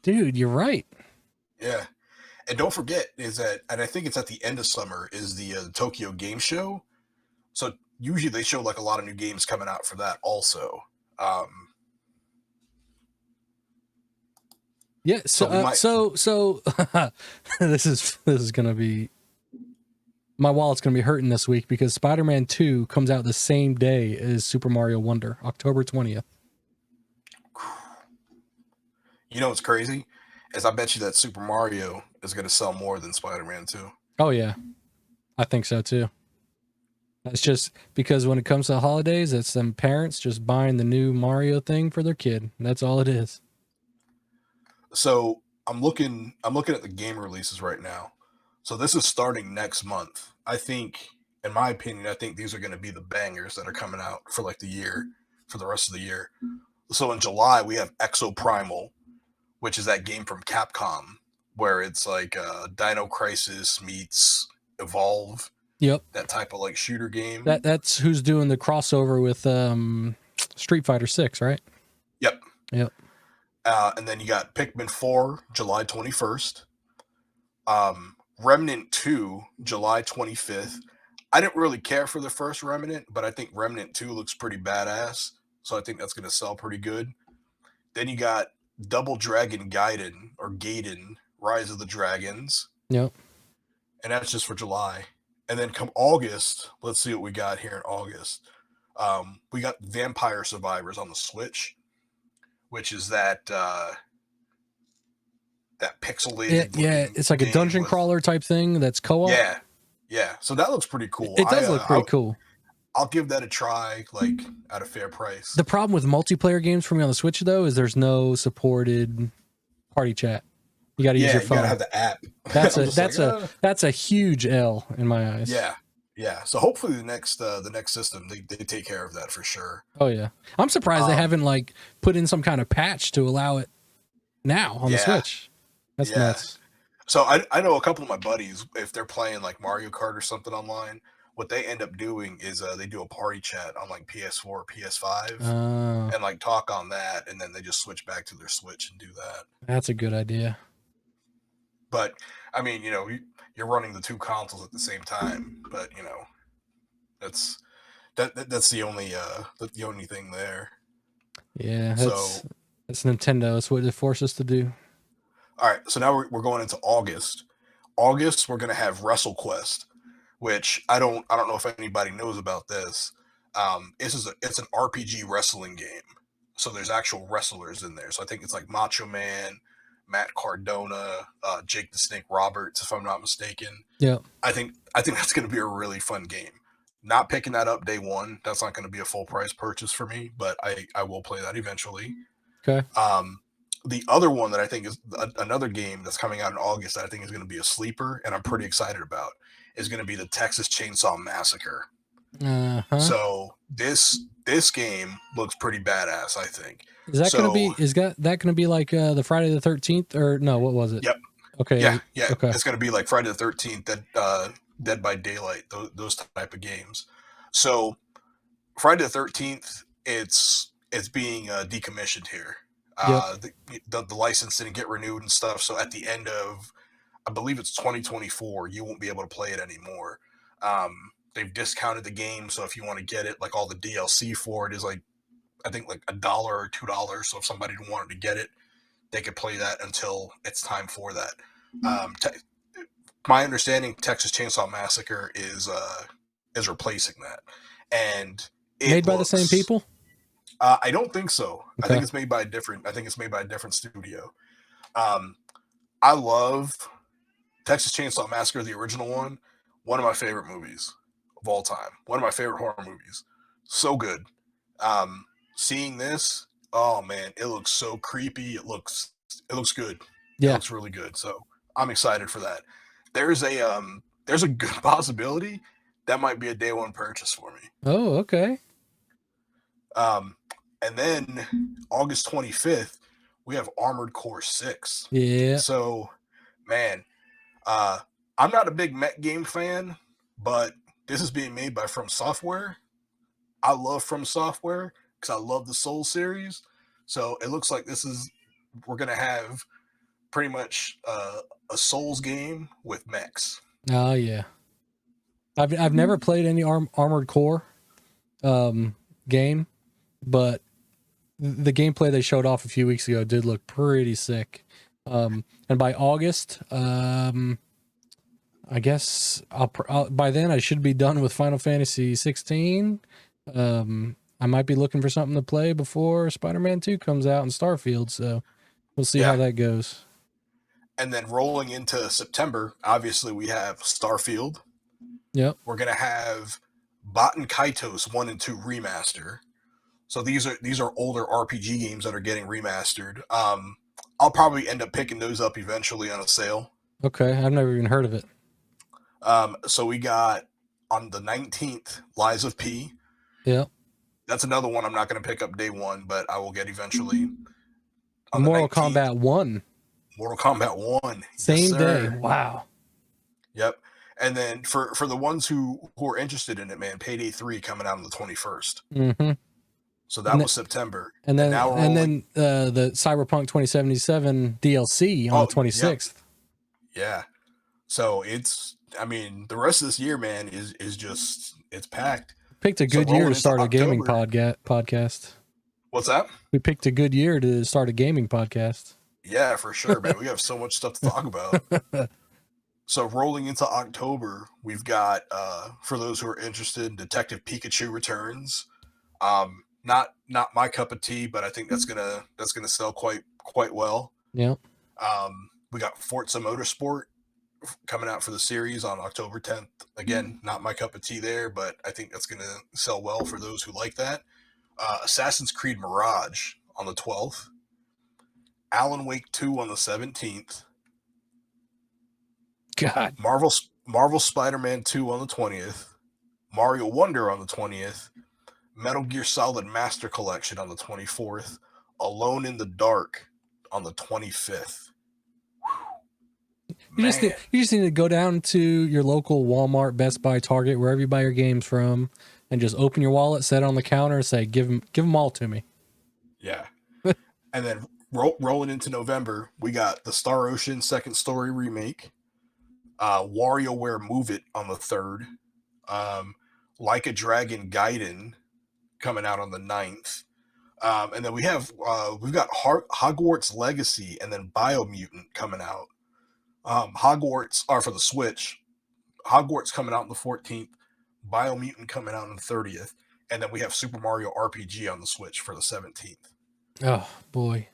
Dude, you're right. Yeah. And don't forget and I think it's at the end of summer is the Tokyo Game Show. So usually they show like a lot of new games coming out for that also. Yeah, so this is gonna be, my wallet's gonna be hurting this week because Spider-Man 2 comes out the same day as Super Mario Wonder, October 20th. You know what's crazy? Is I bet you that Super Mario is gonna sell more than Spider-Man 2. Oh yeah, I think so too. That's just because when it comes to the holidays, it's them parents just buying the new Mario thing for their kid. That's all it is. So I'm looking at the game releases right now. So this is starting next month. I think, in my opinion, I think these are going to be the bangers that are coming out for like the year, for the rest of the year. So in July we have Exoprimal, which is that game from Capcom where it's like Dino Crisis meets Evolve. Yep. That type of like shooter game. That's who's doing the crossover with Street Fighter 6, right? Yep. Yep. And then you got Pikmin 4, July 21st. Remnant 2, July 25th. I didn't really care for the first Remnant, but I think Remnant 2 looks pretty badass. So I think that's going to sell pretty good. Then you got Double Dragon Gaiden, Rise of the Dragons. Yep. And that's just for July. And then come August, let's see what we got here in August. We got Vampire Survivors on the Switch, which is that pixelated. Yeah, it's like a dungeon crawler type thing that's co-op. Yeah. So that looks pretty cool. It does look pretty cool. I'll give that a try, like at a fair price. The problem with multiplayer games for me on the Switch, though, is there's no supported party chat. You got to use your phone. You got to have the app. That's a huge L in my eyes. Yeah. So hopefully the next system they take care of that for sure. Oh yeah, I'm surprised they haven't like put in some kind of patch to allow it now on the Switch. That's nuts. So I know a couple of my buddies, if they're playing like Mario Kart or something online, what they end up doing is they do a party chat on like PS4 or PS5 and like talk on that, and then they just switch back to their Switch and do that. That's a good idea. But I mean, you're running the two consoles at the same time, but that's the only thing there. Yeah, that's Nintendo. That's what it forced us to do. All right, so now we're going into August. August, we're gonna have WrestleQuest, which I don't know if anybody knows about this. It's an RPG wrestling game, so there's actual wrestlers in there. So I think it's like Macho Man, Matt Cardona, Jake the Snake Roberts, if I'm not mistaken. Yeah, I think that's going to be a really fun game. Not picking that up day one. That's not going to be a full price purchase for me, but I will play that eventually. Okay. The other one that I think is another game that's coming out in August that I think is going to be a sleeper, and I'm pretty excited about, is going to be the Texas Chainsaw Massacre. Uh-huh. So this game looks pretty badass, I think. Is that gonna So be that gonna be like the Friday the 13th or no? What was it? yep, Okay, yeah, okay, it's gonna be like Friday the 13th, Dead by Daylight, those type of games. So Friday the 13th, it's being decommissioned here. yep. The license didn't get renewed and stuff. So at the end of, I believe it's 2024, you won't be able to play it anymore. They've discounted the game, so if you want to get it, like all the DLC for it is like, I think like $1 or $2. So if somebody wanted to get it, they could play that until it's time for that. My understanding, Texas Chainsaw Massacre is replacing that, and Made by the same people? I don't think so. Okay. I think it's made by a different studio. I love Texas Chainsaw Massacre, the original one. One of my favorite movies of all time. One of my favorite horror movies. So good. Seeing this, oh man, it looks so creepy. It looks good. Yeah. It looks really good. So I'm excited for that. There's a good possibility that might be a day one purchase for me. Oh, okay. And then August 25th, we have Armored Core 6. Yeah. So, man, I'm not a big mech game fan, but this is being made by From Software. I love From Software because I love the Soul series. So it looks like we're going to have pretty much a Souls game with mechs. Oh, yeah. I've never played any Armored Core game, but the gameplay they showed off a few weeks ago did look pretty sick. And by August, I guess by then I should be done with Final Fantasy 16. I might be looking for something to play before Spider-Man 2 comes out and Starfield, so we'll see how that goes. And then rolling into September, obviously we have Starfield. Yep. We're gonna have Baten Kaitos 1 and 2 remaster. So these are older RPG games that are getting remastered. I'll probably end up picking those up eventually on a sale. Okay, I've never even heard of it. So we got on the 19th, Lies of P. Yeah. That's another one I'm not going to pick up day one, but I will get eventually. On Mortal Kombat 1. Mortal Kombat 1. Same day. Wow. Yep. And then for the ones who are interested in it, man, Payday 3 coming out on the 21st. Mm-hmm. So that was September. And then the Cyberpunk 2077 DLC on the 26th. Yeah. So the rest of this year, man, is just, it's packed. Picked a good year to start a gaming podcast. What's that? We picked a good year to start a gaming podcast. Yeah, for sure, man. We have so much stuff to talk about. So rolling into October, we've got, for those who are interested, Detective Pikachu returns. Not my cup of tea, but I think that's gonna sell quite well. Yeah. We got Forza Motorsport coming out for the series on October 10th. Again, not my cup of tea there, but I think that's gonna sell well for those who like that. Assassin's Creed Mirage on the 12th. Alan Wake 2 on the 17th. God. Marvel Spider-Man 2 on the 20th. Mario Wonder on the 20th. Metal Gear Solid Master Collection on the 24th. Alone in the Dark on the 25th. You just need to go down to your local Walmart, Best Buy, Target, wherever you buy your games from, and just open your wallet, set it on the counter, and say, give them all to me. Yeah. And then rolling into November, we got the Star Ocean Second Story remake. WarioWare Move It on the 3rd. Like a Dragon Gaiden coming out on the 9th. And then we've got Hogwarts Legacy and then Biomutant coming out. Hogwarts are for the Switch. Hogwarts coming out on the 14th. Biomutant coming out on the 30th. And then we have Super Mario RPG on the Switch for the 17th. Oh, boy.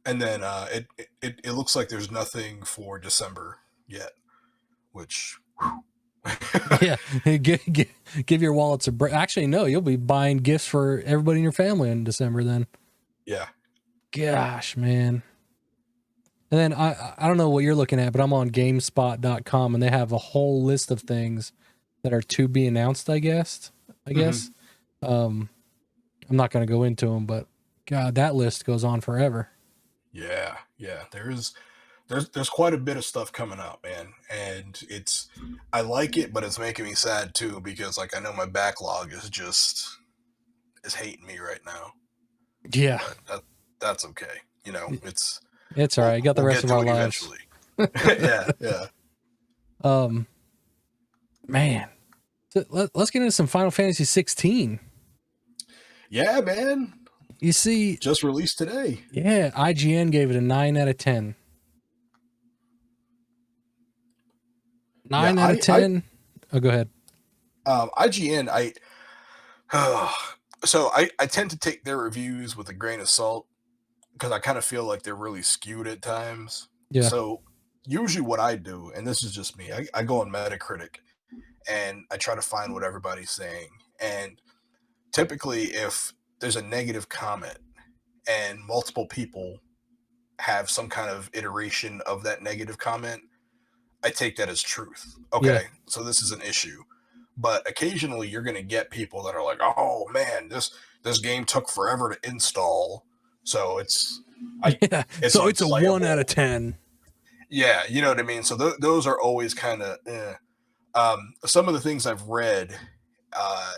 And then it looks like there's nothing for December yet, which... Yeah, give your wallets a break. Actually, no, you'll be buying gifts for everybody in your family in December then. Yeah. Gosh, man. And then I don't know what you're looking at, but I'm on GameSpot.com and they have a whole list of things that are to be announced, I guess. I guess. I'm not going to go into them, but God, that list goes on forever. Yeah, yeah. There's quite a bit of stuff coming out, man, and I like it, but it's making me sad too because like I know my backlog is hating me right now, Yeah, but that's okay. You know, it's all right. You got the we'll rest get of to our it lives. eventually. Yeah, yeah, um, man, so let's get into some Final Fantasy 16. yeah, man. You see, Just released today. yeah, IGN gave it a 9 out of 10. Yeah, 9 out of 10. Oh, go ahead. IGN. So I tend to take their reviews with a grain of salt because I kind of feel like they're really skewed at times. Yeah. So usually what I do, and this is just me, I go on Metacritic and I try to find what everybody's saying. And typically, if there's a negative comment and multiple people have some kind of iteration of that negative comment, I take that as truth. Yeah. Okay, so this is an issue. But occasionally you're going to get people that are like, "Oh man, this game took forever to install." So Yeah. it's So it's a 1 out of unplayable. 10. Yeah, you know what I mean? So those are always kind of some of the things I've read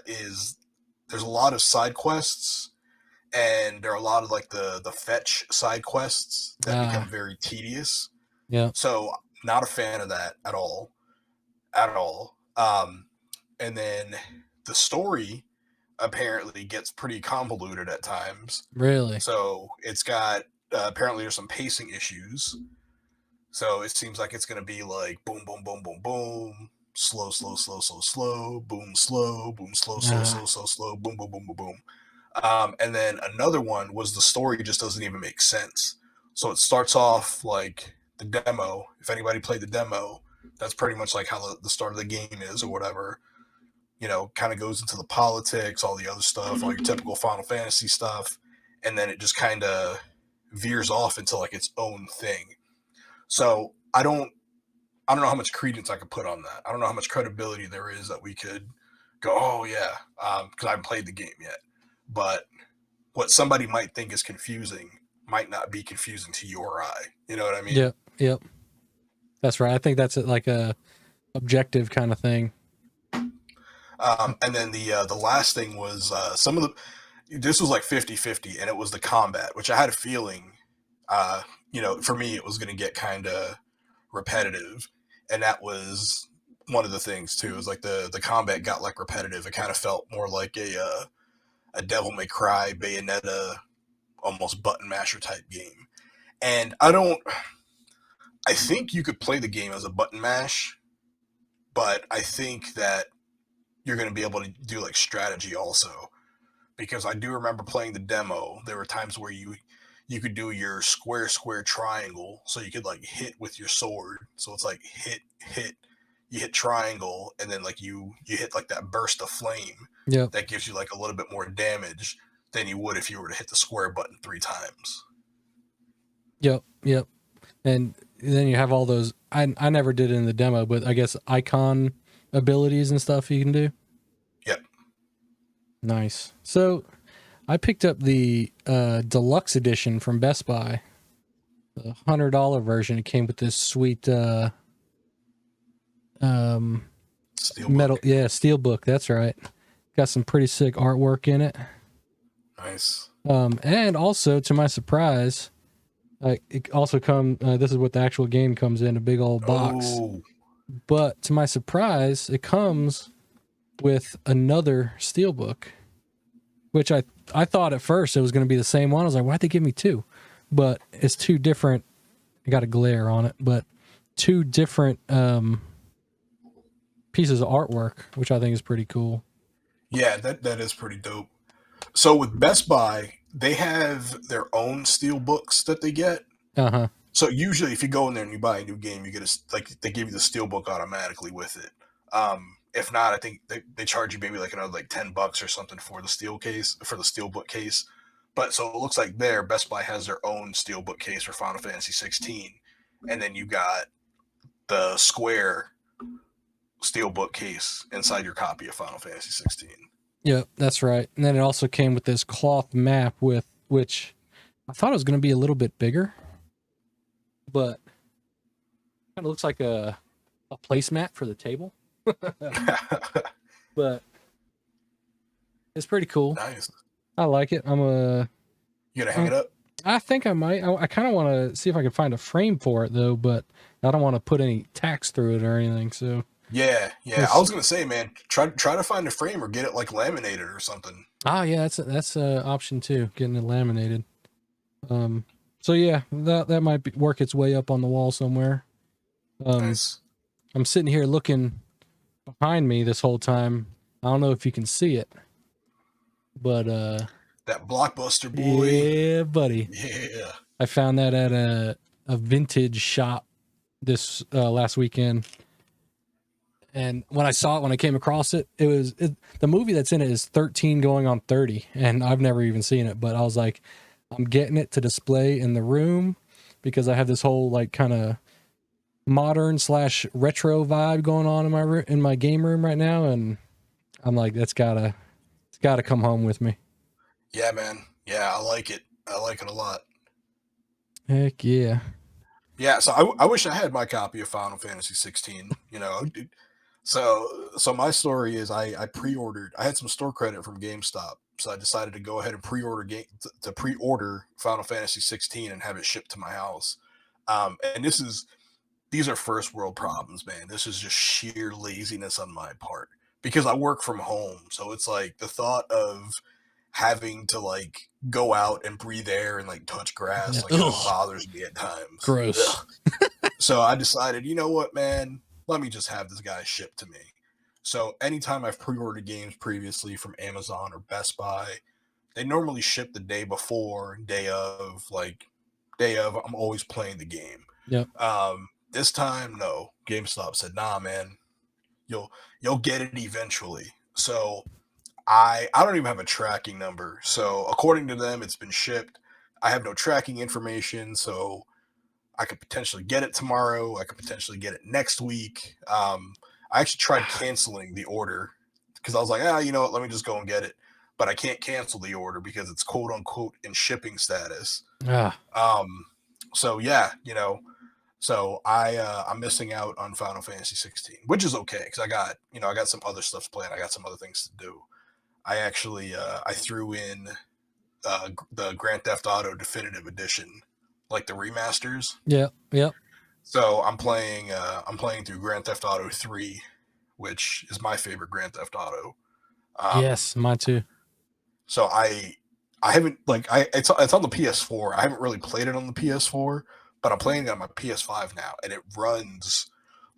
is there's a lot of side quests and there are a lot of like the fetch side quests that become very tedious. Yeah. So not a fan of that at all. At all. And then the story apparently gets pretty convoluted at times. Really? So it's got apparently there's some pacing issues. So it seems like it's going to be like boom, boom, boom, boom, boom, slow, slow, slow, slow, slow, boom, slow, boom, slow, slow, slow, slow, slow, boom, boom, boom, boom, boom. And then another one was the story just doesn't even make sense. So it starts off like the demo. If anybody played the demo, that's pretty much like how the start of the game is or whatever. You know, kind of goes into the politics, all the other stuff, all your typical Final Fantasy stuff. And then it just kind of veers off into like its own thing. So I don't know how much credence I could put on that. I don't know how much credibility there is that we could go, oh yeah, because I haven't played the game yet. But what somebody might think is confusing might not be confusing to you or I. You know what I mean? Yep. Yep. That's right. I think that's like a objective kind of thing. And then the last thing was some of this was like 50-50, and it was the combat, which I had a feeling, you know, for me it was going to get kind of repetitive, and that was one of the things too. It was like the combat got like repetitive. It kind of felt more like a Devil May Cry, Bayonetta, almost button masher type game. And I think you could play the game as a button mash, but I think that you're going to be able to do like strategy also, because I do remember playing the demo. There were times where you could do your square square triangle, so you could like hit with your sword. So it's like hit, you hit triangle, and then like you hit like that burst of flame. Yep. That gives you like a little bit more damage than you would if you were to hit the square button 3 times. Yep. Yep. And then you have all those. I never did it in the demo, but I guess icon abilities and stuff you can do. Yep. Nice. So I picked up the deluxe edition from Best Buy, the $100 version. It came with this sweet Steelbook. metal, steel book. That's right. Got some pretty sick artwork in it. Nice. And also, to my surprise, it also comes. This is what the actual game comes in, a big old box. Oh. But to my surprise, it comes with another steelbook, which I thought at first it was going to be the same one. I was like, why'd they give me two? But it's two different. I got a glare on it, but two different pieces of artwork, which I think is pretty cool. Yeah, that is pretty dope. So with Best Buy, they have their own steel books that they get. Uh-huh. So usually, if you go in there and you buy a new game, you get they give you the steel book automatically with it. If not, I think they charge you maybe like another like $10 or something for the steel book case. But so it looks like there, Best Buy has their own steel book case for Final Fantasy 16, and then you got the square steelbook case inside your copy of Final Fantasy 16. Yeah, that's right. And then it also came with this cloth map with which I thought it was going to be a little bit bigger, but kind of looks like a placemat for the table. But it's pretty cool. Nice. I like it. You gonna hang it up? I think I might. I kind of want to see if I can find a frame for it though, but I don't want to put any tacks through it or anything. So Yeah. I was gonna say, man, try to find a frame or get it like laminated or something. yeah, that's a option too. Getting it laminated. So yeah, that might work its way up on the wall somewhere. Nice. I'm sitting here looking behind me this whole time. I don't know if you can see it, but That Blockbuster boy. yeah, buddy. Yeah. I found that at a vintage shop this last weekend. And when I came across it, the movie that's in it is 13 going on 30, and I've never even seen it, but I was like, I'm getting it to display in the room because I have this whole like kind of modern / retro vibe going on in my game room right now, and I'm like, it's gotta come home with me. Yeah, man. Yeah, I like it. I like it a lot. Heck yeah. Yeah, so I wish I had my copy of Final Fantasy 16. So my story is I pre-ordered. I had some store credit from GameStop, so I decided to go ahead and pre-order Final Fantasy 16 and have it shipped to my house. And these are first world problems, man. This is just sheer laziness on my part because I work from home, so it's like the thought of having to like go out and breathe air and like touch grass, like it bothers me at times. Gross. So I decided, you know what, man, let me just have this guy shipped to me. So anytime I've pre-ordered games previously from Amazon or Best Buy, they normally ship the day before, day of. I'm always playing the game. Yep. This time, no. GameStop said, nah, man, you'll get it eventually. So I don't even have a tracking number. So according to them, it's been shipped. I have no tracking information, so I could potentially get it tomorrow. I could potentially get it next week. I actually tried canceling the order because I was like, you know what? Let me just go and get it. But I can't cancel the order because it's quote unquote in shipping status. So yeah, so I'm missing out on Final Fantasy 16, which is okay because I got some other stuff to play and I got some other things to do. I actually I threw in the Grand Theft Auto Definitive Edition, like the remasters. Yep. So I'm playing through Grand Theft Auto 3, which is my favorite Grand Theft Auto. Yes, mine too. So I haven't it's on the PS4. I haven't really played it on the PS4, but I'm playing it on my PS5 now, and it runs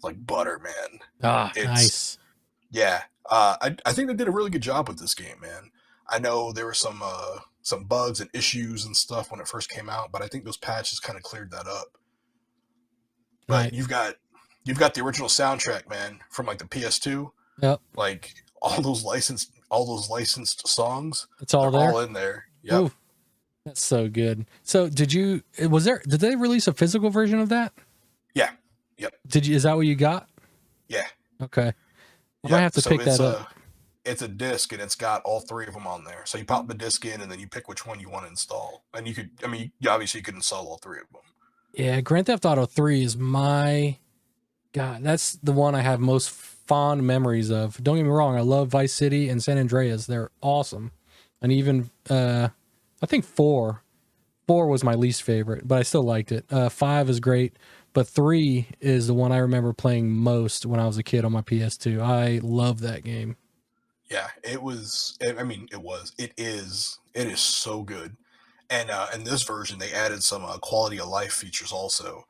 like butter, man. Nice. Yeah. I think they did a really good job with this game, man. I know there were some bugs and issues and stuff when it first came out, but I think those patches kind of cleared that up. But right. you've got the original soundtrack, man, from like the PS2. Yep. Like all those licensed songs. It's all there. All in there. Yep. Ooh, that's so good. So did they release a physical version of that? Yeah. Yep. Is that what you got? Yeah. Okay. I might have to pick that up. It's a disc and it's got all three of them on there. So you pop the disc in and then you pick which one you want to install. And you could install all three of them. Yeah, Grand Theft Auto 3 is that's the one I have most fond memories of. Don't get me wrong, I love Vice City and San Andreas. They're awesome. And even I think 4 was my least favorite, but I still liked it. 5 is great, but 3 is the one I remember playing most when I was a kid on my PS2. I love that game. Yeah, it is so good. And in this version, they added some quality of life features also.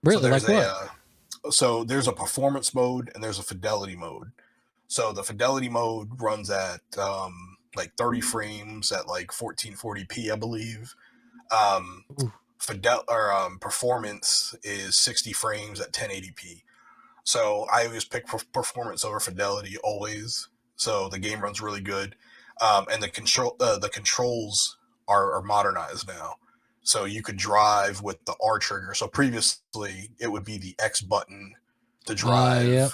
Really? So like what? So there's a performance mode and there's a fidelity mode. So the fidelity mode runs at like 30 frames at like 1440p, I believe. Performance is 60 frames at 1080p. So I always pick performance over fidelity always. So the game runs really good, and the controls are modernized now. So you could drive with the R trigger. So previously it would be the X button to drive, Yep.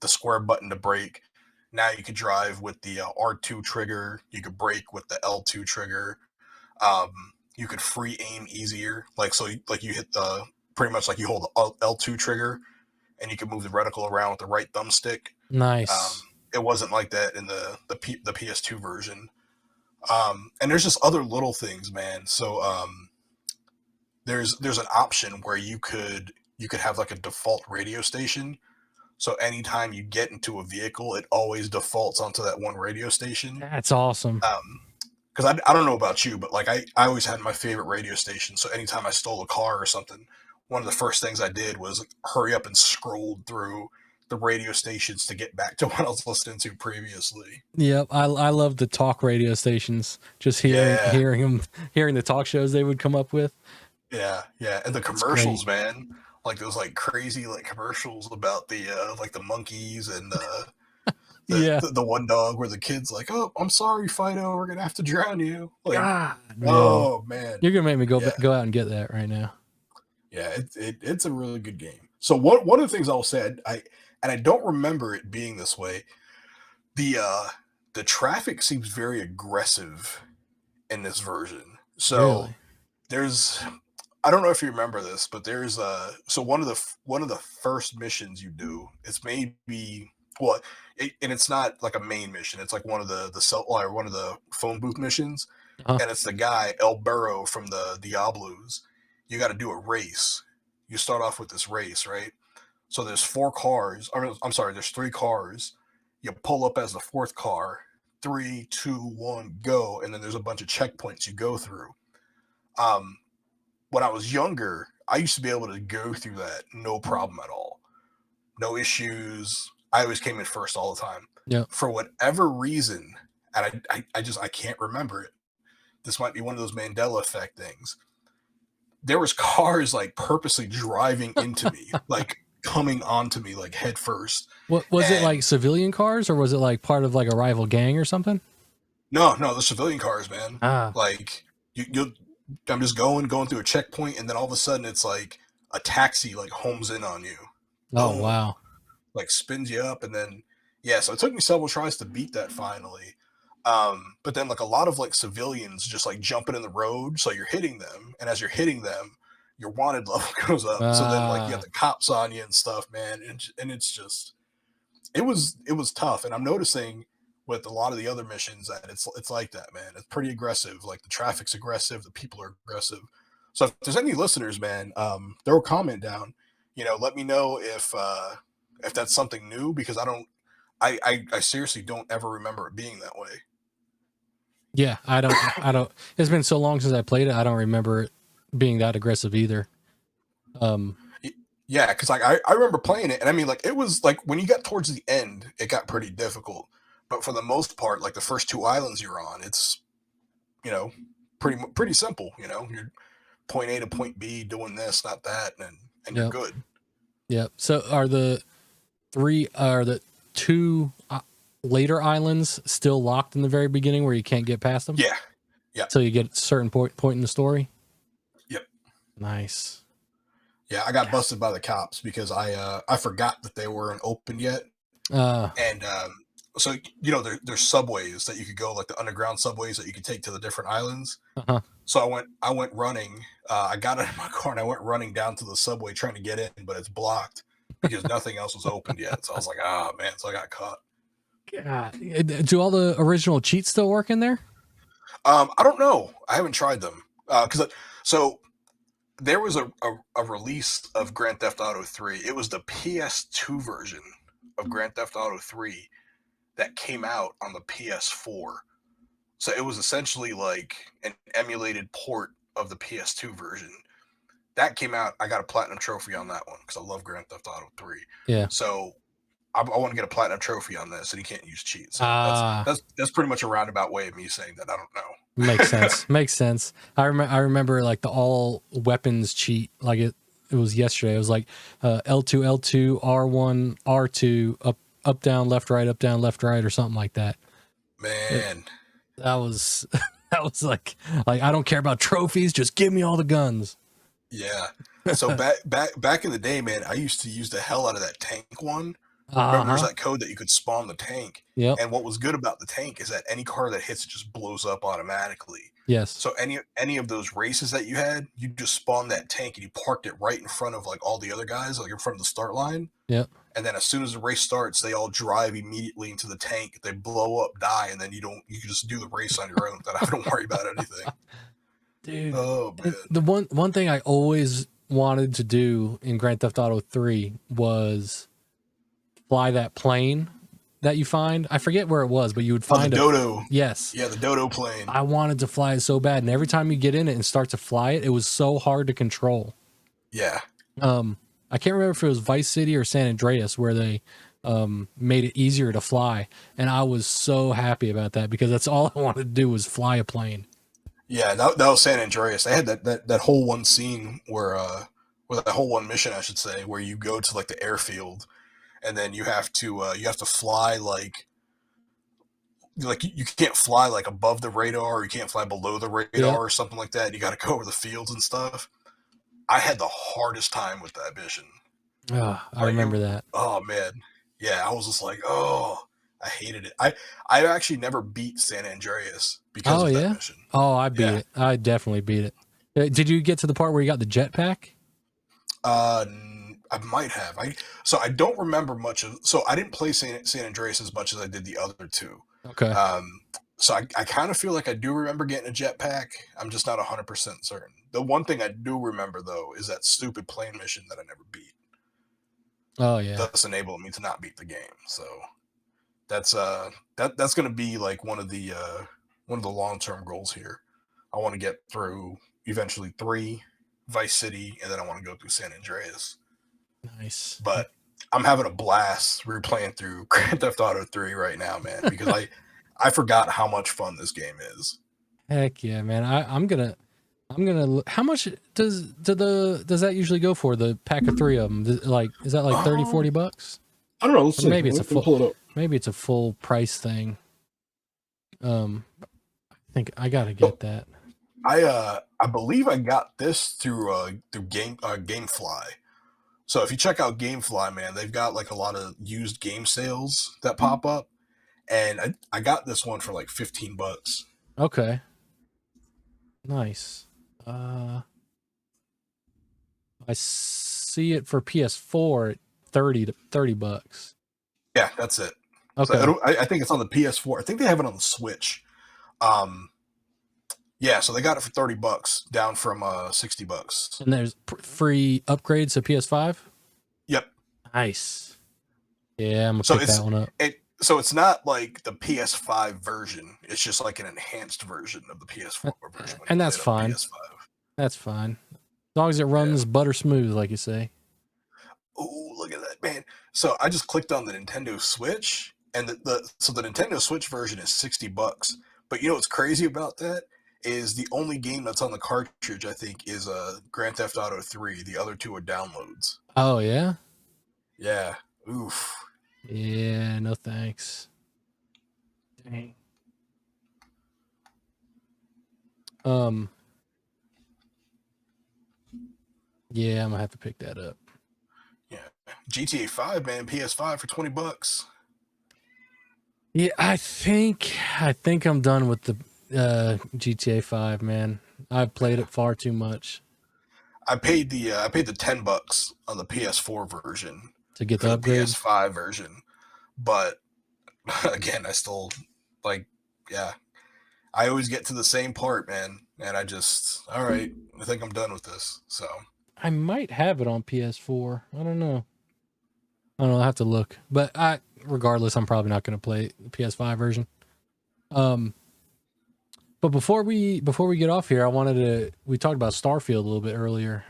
The square button to brake. Now you could drive with the R2 trigger. You could brake with the L2 trigger. You could free aim easier. Like, so like you hit the, pretty much like you hold the L2 trigger and you can move the reticle around with the right thumbstick. Nice. It wasn't like that in the PS2 version. And there's just other little things, man. So there's an option where you could have like a default radio station. So anytime you get into a vehicle, it always defaults onto that one radio station. That's awesome. Because I don't know about you, but like I always had my favorite radio station. So anytime I stole a car or something, one of the first things I did was hurry up and scrolled through the radio stations to get back to what I was listening to previously. Yep, I love the talk radio stations. Just hearing the talk shows they would come up with. Yeah, and the commercials, man. Like those like crazy like commercials about the like the monkeys and the one dog where the kid's like, "Oh, I'm sorry, Fido, we're gonna have to drown you." Like, oh man, you're gonna make me go out and get that right now. Yeah, it's a really good game. So one of the things I'll say, I don't remember it being this way. The traffic seems very aggressive in this version. So there's, I don't know if you remember this, but there's so one of the first missions you do, it's maybe and it's not like a main mission. It's like one of the phone booth missions, and it's the guy El Burro from the Diablos. You got to do a race. You start off with this race, right? So there's 4 cars. I'm sorry, there's 3 cars. You pull up as the 4th car. 3, 2, 1, go. And then there's a bunch of checkpoints you go through. When I was younger, I used to be able to go through that no problem at all. No issues. I always came in first all the time. Yeah. For whatever reason, and I can't remember it. This might be one of those Mandela effect things. There was cars like purposely driving into me, like coming onto me like head first. What was it, like civilian cars, or was it like part of like a rival gang or something? No, the civilian cars, man. Like I'm just going through a checkpoint, and then all of a sudden it's like a taxi like homes in on you. Oh, wow. Like spins you up, and then so it took me several tries to beat that finally. But then like a lot of like civilians just like jumping in the road, so you're hitting them, and as you're hitting them, your wanted level goes up. So then like you have the cops on you and stuff, man, and it's just it was tough. And I'm noticing with a lot of the other missions that it's like that, man. It's pretty aggressive. Like the traffic's aggressive, the people are aggressive. So if there's any listeners, man, throw a comment down. Let me know if that's something new, because I seriously don't ever remember it being that way. Yeah, I don't. It's been so long since I played it. I don't remember it being that aggressive either. Yeah, because like I remember playing it, and I mean, like it was like when you got towards the end, it got pretty difficult. But for the most part, like the first 2 islands you're on, it's pretty simple. You're point A to point B, doing this, not that, and you're good. Yep. So are the 2 later islands still locked in the very beginning where you can't get past them? Yeah. So you get a certain point in the story? Yep. Nice. Yeah, I got busted by the cops because I forgot that they weren't open yet. And so there's subways that you could go, like the underground subways that you could take to the different islands. So I went running. I got out of my car and I went running down to the subway trying to get in, but it's blocked because nothing else was opened yet. So I was like, man, so I got caught. God. Do all the original cheats still work in there? I don't know. I haven't tried them. So there was a release of Grand Theft Auto 3. It was the PS2 version of Grand Theft Auto 3 that came out on the PS4. So it was essentially like an emulated port of the PS2 version. That came out. I got a platinum trophy on that one because I love Grand Theft Auto 3. Yeah. So I want to get a platinum trophy on this, and you can't use cheats. So that's pretty much a roundabout way of me saying that I don't know. Makes sense. I remember like the all weapons cheat. Like it was yesterday. It was like L2, R1, R2, up, down, left, right, or something like that. Man, that was like I don't care about trophies. Just give me all the guns. Yeah. So back in the day, man, I used to use the hell out of that tank one Remember, there's Uh-huh. that code that you could spawn the tank. Yep. And what was good about the tank is that any car that hits it just blows up automatically. Yes. So any of those races that you had, you just spawned that tank and you parked it right in front of like all the other guys, like in front of the start line. Yep. And then as soon as the race starts, they all drive immediately into the tank. They blow up, die, and then you can just do the race on your own without having to worry about anything. Dude. Oh man. The one thing I always wanted to do in Grand Theft Auto 3 was fly that plane that you find. I forget where it was, but you would find the dodo. Yes. Yeah, the dodo plane. I wanted to fly it so bad, and every time you get in it and start to fly it, it was so hard to control. Yeah. I can't remember if it was Vice City or San Andreas where they made it easier to fly, and I was so happy about that because that's all I wanted to do was fly a plane. Yeah, that was San Andreas. They had that whole one scene where that whole one mission, I should say, where you go to like the airfield, and then you have to fly like you can't fly like above the radar, or you can't fly below the radar or something like that. And you got to go over the fields and stuff. I had the hardest time with that mission. Oh, I remember that. Oh man, yeah, I was just like, oh, I hated it. I actually never beat San Andreas because of that mission. Oh, I beat it. I definitely beat it. Did you get to the part where you got the jetpack? I might have. I don't remember much of. So I didn't play San Andreas as much as I did the other two. Okay. So I kind of feel like I do remember getting a jetpack. I'm just not 100% certain. The one thing I do remember though is that stupid plane mission that I never beat. Oh yeah. Thus enabling me to not beat the game. So that's going to be like one of the long-term goals here. I want to get through eventually 3, Vice City, and then I want to go through San Andreas. Nice. But I'm having a blast replaying through Grand Theft Auto 3 right now, man, because I forgot how much fun this game is. Heck yeah, man. I'm gonna how much does that usually go for, the pack of 3 of them? Like, is that like 30, 40 bucks? I don't know. Let's see. Maybe it's pull it up. Maybe it's a full price thing. I think I gotta get that. I believe I got this through GameFly. So if you check out GameFly, man, they've got like a lot of used game sales that pop up, and I got this one for like $15. Okay. Nice. I see it for PS4 at $30. Yeah, that's it. Okay. So I think it's on the PS4. I think they have it on the Switch. Yeah, so they got it for $30, down from $60. And there's free upgrades to PS5. Yep. Nice. Yeah, I'm gonna pick that one up. So it's not like the PS5 version. It's just like an enhanced version of the PS4 version. And that's fine. That's fine. As long as it runs butter smooth, like you say. Oh, look at that, man. So I just clicked on the Nintendo Switch, and the Nintendo Switch version is $60. But you know what's crazy about that is the only game that's on the cartridge, I think, is Grand Theft Auto 3. The other 2 are downloads. Oh yeah? Yeah. Oof. Yeah, no thanks. Dang. Yeah, I'm gonna have to pick that up. Yeah. GTA 5, man, PS5 for $20. Yeah, I think I'm done with the GTA 5, man. I've played it far too much. I paid the $10 on the PS4 version to get the upgrade. PS5 version, but again, I still I always get to the same part, man, and I think I'm done with this. So I might have it on PS4. I don't know. I'll have to look, but regardless, I'm probably not going to play the PS5 version. But before we get off here, we talked about Starfield a little bit earlier.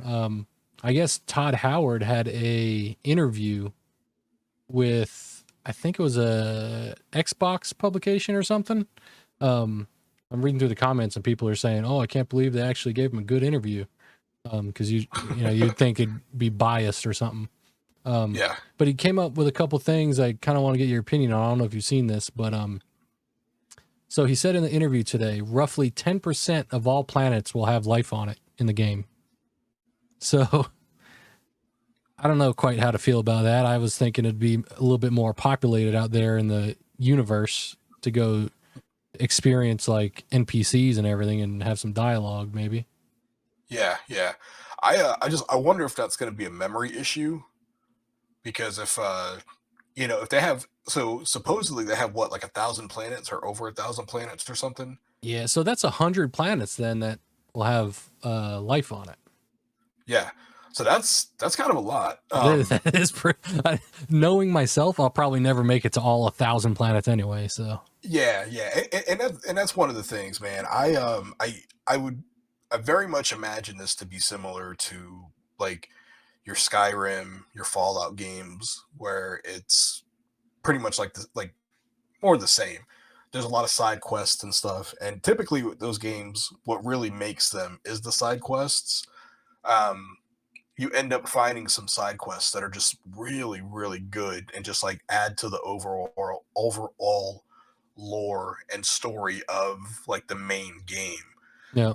I guess Todd Howard had a interview with, I think it was a Xbox publication or something. I'm reading through the comments and people are saying, "Oh, I can't believe they actually gave him a good interview." Because you'd think it'd be biased or something. But he came up with a couple things I kind of want to get your opinion on. I don't know if you've seen this, but so he said in the interview today, roughly 10% of all planets will have life on it in the game. So I don't know quite how to feel about that. I was thinking it'd be a little bit more populated out there in the universe to go experience like NPCs and everything and have some dialogue maybe. Yeah, yeah. I wonder if that's going to be a memory issue because if if they have, so supposedly they have what, like 1,000 planets or over 1,000 planets or something. Yeah, so that's 100 planets then that will have life on it. Yeah, so that's kind of a lot. That is knowing myself, I'll probably never make it to all 1,000 planets anyway. So Yeah, and that's one of the things, man. I would, I very much imagine this to be similar to like your Skyrim, your Fallout games, where it's pretty much like more the same. There's a lot of side quests and stuff, and typically with those games, what really makes them is the side quests. Um, you end up finding some side quests that are just really, really good and just like add to the overall lore and story of like the main game. yeah,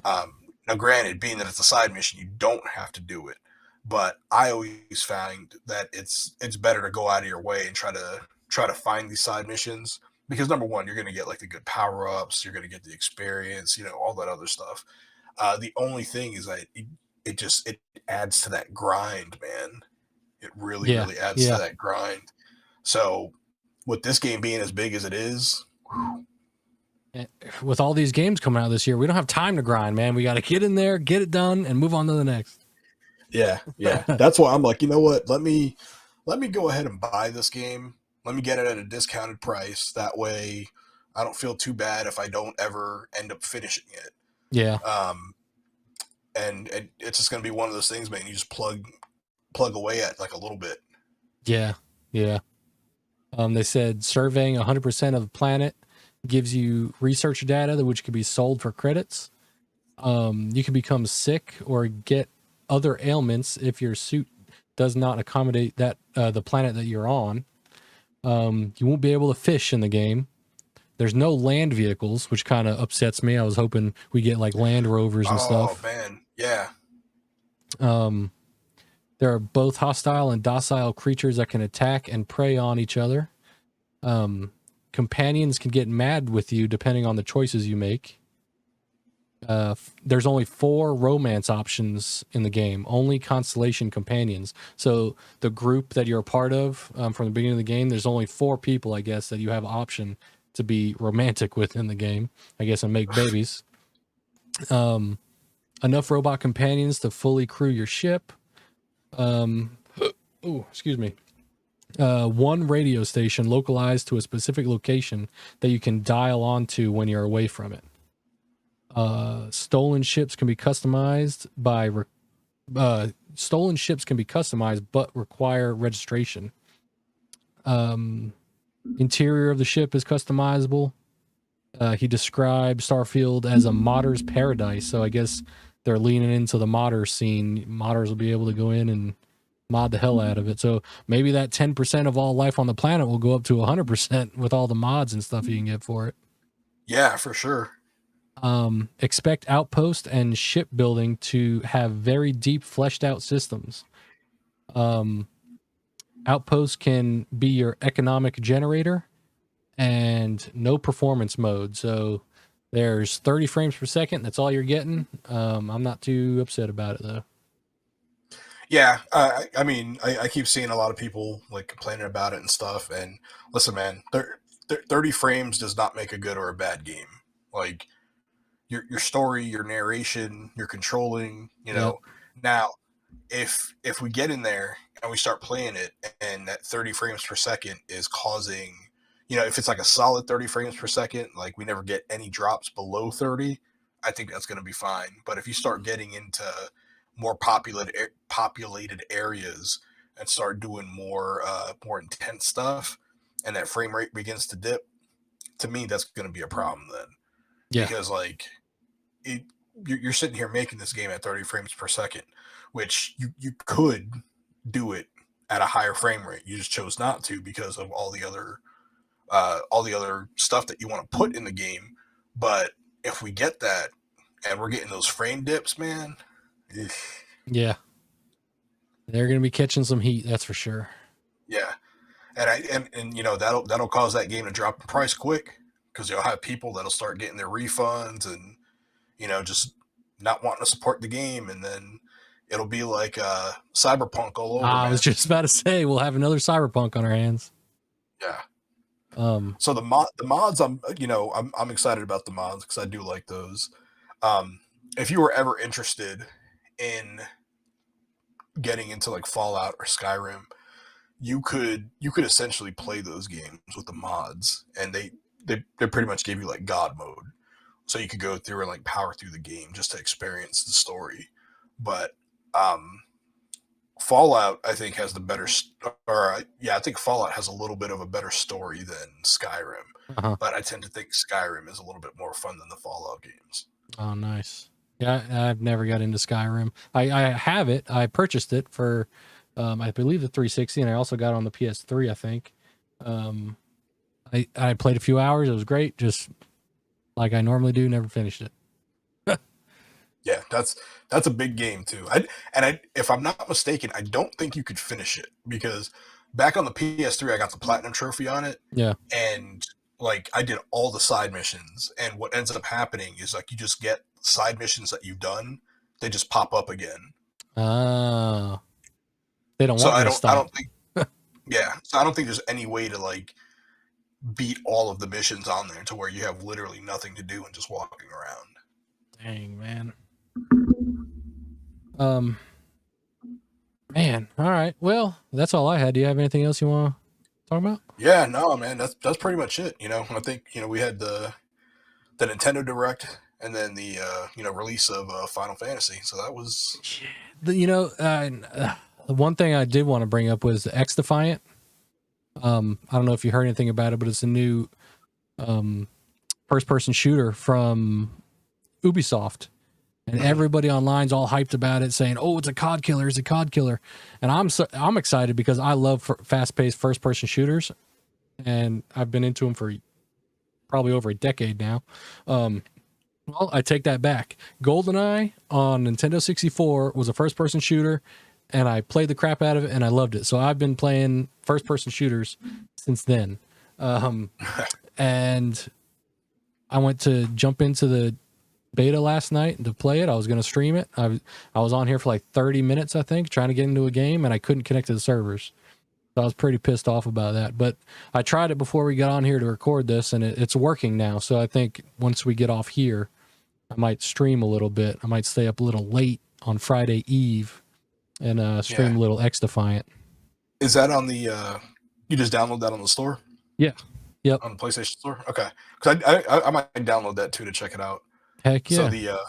Now, granted, being that it's a side mission, you don't have to do it, but I always found that it's better to go out of your way and try to find these side missions because number one, you're going to get like the good power ups, you're going to get the experience, all that other stuff. The only thing is that it adds to that grind, man. It really, yeah, really adds to yeah. that grind. So, with this game being as big as it is, With all these games coming out this year, we don't have time to grind, man. We got to get in there, get it done, and move on to the next. yeah, that's why I'm like, you know what? Let me go ahead and buy this game. Let me get it at a discounted price. That way, I don't feel too bad if I don't ever end up finishing it. Yeah, Um, and it's just gonna be one of those things, man. You just plug away at like a little bit. yeah, yeah. They said surveying 100% of the planet gives you research data that which can be sold for credits. You can become sick or get other ailments if your suit does not accommodate that the planet that you're on. You won't be able to fish in the game. There's no land vehicles, which kind of upsets me. I was hoping we get like Land Rovers and Oh stuff. man, yeah. Um, there are both hostile and docile creatures that can attack and prey on each other. Companions can get mad with you depending on the choices you make. There's only 4 romance options in the game, only constellation companions. So the group that you're a part of from the beginning of the game, there's only 4 people, I guess, that you have option to be romantic with in the game, I guess, and make babies. Enough robot companions to fully crew your ship. Excuse me. 1 radio station localized to a specific location that you can dial onto when you're away from it. Stolen ships can be customized but require registration. Interior of the ship is customizable. He described Starfield as a modder's paradise, so I guess they're leaning into the modder scene. Modders will be able to go in and mod the hell out of it. So maybe that 10% of all life on the planet will go up to 100% with all the mods and stuff you can get for it. Yeah, for sure. Expect outpost and shipbuilding to have very deep fleshed out systems. Outpost can be your economic generator and no performance mode. So there's 30 frames per second. That's all you're getting. I'm not too upset about it though. Yeah, I mean, I keep seeing a lot of people like complaining about it and stuff. And listen, man, 30 frames does not make a good or a bad game. Like your story, your narration, your controlling. Yep. Now, if we get in there and we start playing it, and that 30 frames per second is causing, if it's like a solid 30 frames per second, like we never get any drops below 30, I think that's going to be fine. But if you start getting into more populated areas and start doing more intense stuff, and that frame rate begins to dip, to me that's going to be a problem then, Yeah. because like you're sitting here making this game at 30 frames per second, which you could do it at a higher frame rate. You just chose not to because of all the other stuff that you want to put in the game. But if we get that and we're getting those frame dips, man. Yeah. They're going to be catching some heat, that's for sure. Yeah, and you know that'll cause that game to drop in price quick because you'll have people that'll start getting their refunds and just not wanting to support the game, and then it'll be like Cyberpunk all over, I man. was just about to say we'll have another Cyberpunk on our hands. Yeah. Um, So the mods, I'm excited about the mods because I do like those. If you were ever interested in getting into like Fallout or Skyrim, you could essentially play those games with the mods, and they pretty much gave you like God mode, so you could go through and like power through the game just to experience the story. But Fallout, I think, has the better, I think Fallout has a little bit of a better story than Skyrim. uh-huh. But I tend to think Skyrim is a little bit more fun than the Fallout games. Oh, nice. Yeah, I've never got into Skyrim. I have it. I purchased it for, I believe the 360, and I also got it on the PS3, I think. I played a few hours. It was great. Just like I normally do, never finished it. Yeah, that's a big game too. If I'm not mistaken, I don't think you could finish it because back on the PS3, I got the platinum trophy on it. Yeah. And like I did all the side missions, and what ends up happening is like you just get side missions that you've done, they just pop up again. They don't So want you to stop. I don't think yeah, so I don't think there's any way to like beat all of the missions on there to where you have literally nothing to do and just walking around. Dang, man. Man, all right. Well, that's all I had. Do you have anything else you want to talk about? Yeah, no, man, that's pretty much it. I think we had the Nintendo Direct and then the release of Final Fantasy. So that was The one thing I did want to bring up was the X Defiant. I don't know if you heard anything about it, but it's a new first-person shooter from Ubisoft. And everybody online's all hyped about it, saying, "Oh, it's a COD killer! It's a COD killer!" And I'm excited because I love fast-paced first-person shooters, and I've been into them for probably over a decade now. Well, I take that back. GoldenEye on Nintendo 64 was a first-person shooter, and I played the crap out of it, and I loved it. So I've been playing first-person shooters since then. And I went to jump into the beta last night to play it. I was going to stream it. I was on here for like 30 minutes, I think, trying to get into a game, and I couldn't connect to the servers. So I was pretty pissed off about that. But I tried it before we got on here to record this, and it's working now. So I think once we get off here, I might stream a little bit. I might stay up a little late on Friday Eve and stream a little X Defiant. Is that on the you just download that on the store? Yeah. Yep. On the PlayStation Store? Okay. Because I might download that too to check it out. Heck yeah. So the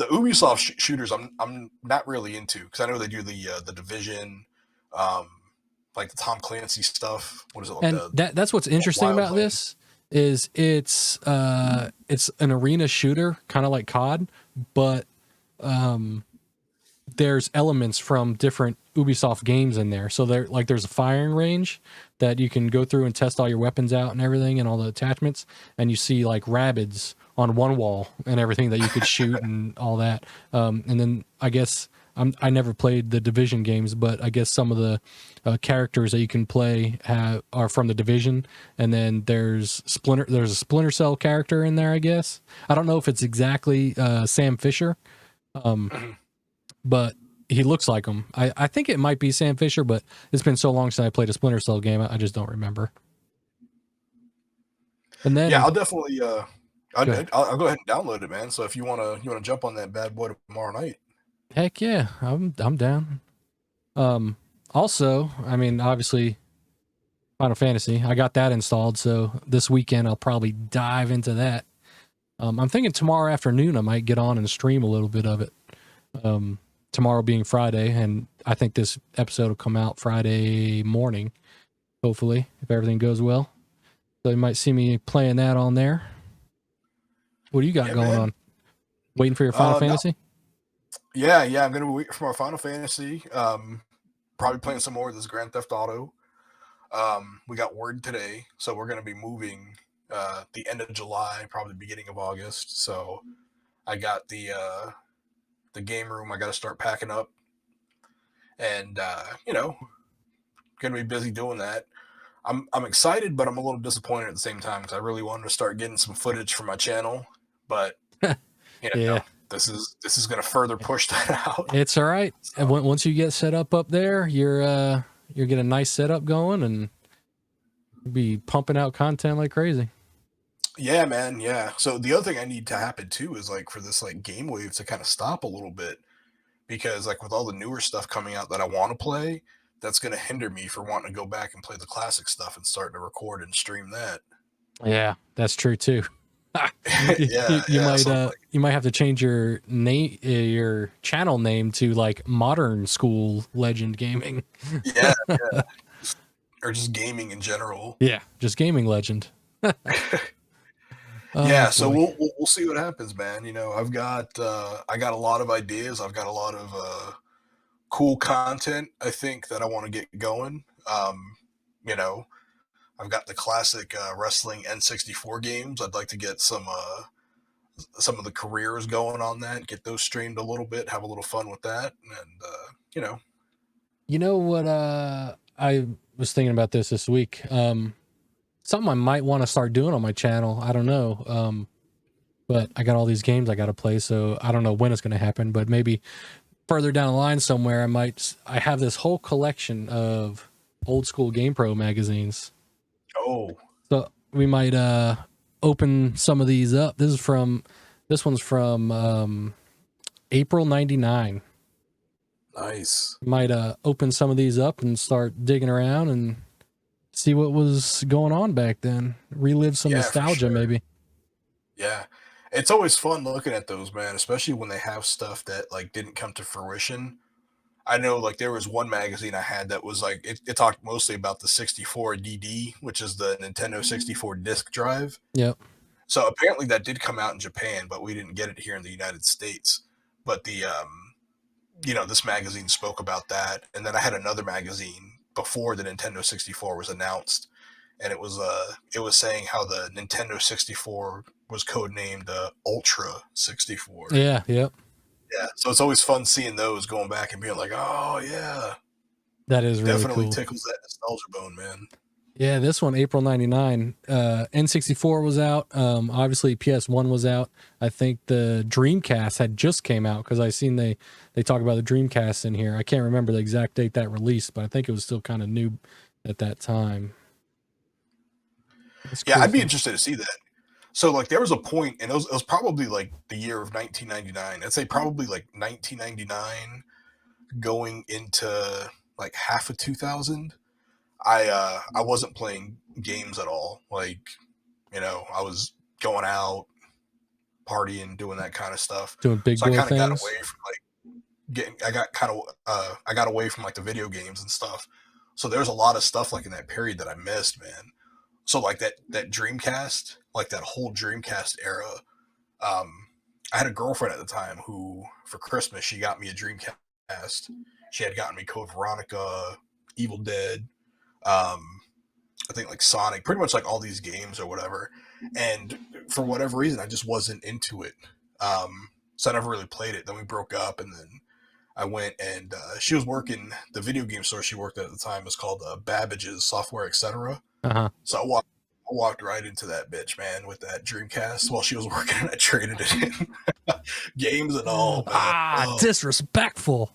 Ubisoft shooters I'm not really into because I know they do the Division, like the Tom Clancy stuff. What is it? And that's what's interesting about Hunt. This is it's an arena shooter, kind of like COD, but there's elements from different Ubisoft games in there. So there's a firing range that you can go through and test all your weapons out and everything and all the attachments, and you see like rabbits on one wall and everything that you could shoot and all that. And then I guess I never played the Division games, but I guess some of the characters that you can play are from the Division. And then there's a Splinter Cell character in there, I guess. I don't know if it's exactly Sam Fisher, but he looks like him. I think it might be Sam Fisher, but it's been so long since I played a Splinter Cell game, I just don't remember. And then I'll definitely I'll go ahead and download it, man. So if you wanna jump on that bad boy tomorrow night. Heck yeah, I'm down. Also, I mean, obviously, Final Fantasy, I got that installed, so this weekend I'll probably dive into that. I'm thinking tomorrow afternoon I might get on and stream a little bit of it. Tomorrow being Friday, and I think this episode will come out Friday morning, hopefully, if everything goes well. So you might see me playing that on there. What do you got going on? Waiting for your Final Fantasy? No. Yeah, I'm gonna wait for my Final Fantasy. Probably playing some more of this Grand Theft Auto. We got word today, so we're gonna be moving the end of July, probably the beginning of August. So I got the game room I got to start packing up, and gonna be busy doing that. I'm excited, but I'm a little disappointed at the same time because I really wanted to start getting some footage for my channel, but Yeah. this is gonna further push that out. It's all right. And So, once you get set up there, you're get a nice setup going and be pumping out content like crazy. yeah, man, yeah. So the other thing I need to happen too is like for this like game wave to kind of stop a little bit because like with all the newer stuff coming out that I want to play, that's gonna hinder me for wanting to go back and play the classic stuff and starting to record and stream that. Yeah, that's true too. Yeah, yeah. So like, You might have to change your name, your channel name to like Modern School Legend Gaming. yeah, yeah. Or just gaming in general. Yeah, just Gaming Legend. Yeah, so Boy. we'll see what happens, man. I got a lot of ideas. I've got a lot of cool content. I think that I want to get going. You know, I've got the classic wrestling N64 games. I'd like to get some of the careers going on that. Get those streamed a little bit. Have a little fun with that, and You know what? I was thinking about this week. Something I might want to start doing on my channel. I don't know. But I got all these games I got to play, so I don't know when it's going to happen. But maybe further down the line somewhere, I have this whole collection of old school GamePro magazines. Oh, So we might open some of these up. This one's from April '99. nice. Might open some of these up and start digging around and see what was going on back then. Relive some Yeah, for nostalgia, sure. maybe. Yeah. It's always fun looking at those, man, especially when they have stuff that like didn't come to fruition. I know like there was one magazine I had that was like it talked mostly about the 64DD, which is the Nintendo 64 disk drive. Yep. So apparently that did come out in Japan, but we didn't get it here in the United States. But this magazine spoke about that. And then I had another magazine before the Nintendo 64 was announced, and it was saying how the Nintendo 64 was codenamed Ultra 64. Yeah. Yep. Yeah, so it's always fun seeing those going back and being like, oh yeah, That is really definitely cool. tickles that nostalgia bone, man. Yeah, this one, April '99. N64 was out. Obviously, PS1 was out. I think the Dreamcast had just came out because I seen they talk about the Dreamcast in here. I can't remember the exact date that released, but I think it was still kind of new at that time. That's Yeah, cool I'd be stuff. interested to see that. So like there was a point, and it was probably like the year of 1999. I'd say probably like 1999 going into like half of 2000. I wasn't playing games at all. Like, I was going out, partying, doing that kind of stuff. Doing big So I boy kind of got things. away from like I got away from like the video games and stuff. So there's a lot of stuff like in that period that I missed, man. So like that Dreamcast, like that whole Dreamcast era. Um, I had a girlfriend at the time who, for Christmas, she got me a Dreamcast. She had gotten me Code Veronica, Evil Dead, I think like Sonic, pretty much like all these games or whatever. And for whatever reason, I just wasn't into it. So I never really played it. Then we broke up, and then I went and she was working. The video game store she worked at the time was called Babbage's Software, etc. Uh-huh. So I walked right into that bitch, man, with that Dreamcast while she was working, and I traded it in, games and all, man. Ah, Oh, disrespectful.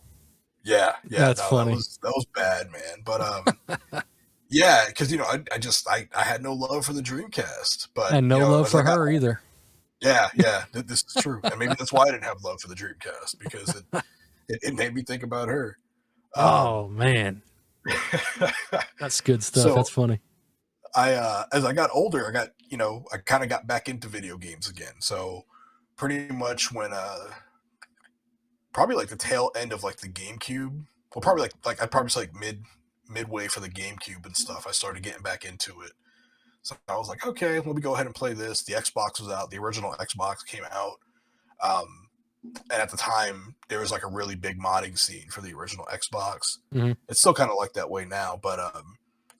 yeah, yeah, That's no, that funny. was that was bad, man. But yeah, because I had no love for the Dreamcast, but And no love as I for got her older, either. yeah, this is true, and maybe that's why I didn't have love for the Dreamcast because it made me think about her. Oh Um, man, that's good stuff. so That's funny. as I got older, I kind of got back into video games again. So pretty much when probably like the tail end of like the GameCube, well, probably like I'd probably say like midway for the GameCube and stuff, I started getting back into it. So I was like, okay, let me go ahead and play this. The Xbox was out. The original Xbox came out. Um, and at the time, there was like a really big modding scene for the original Xbox. Hmm. It's still kind of like that way now, but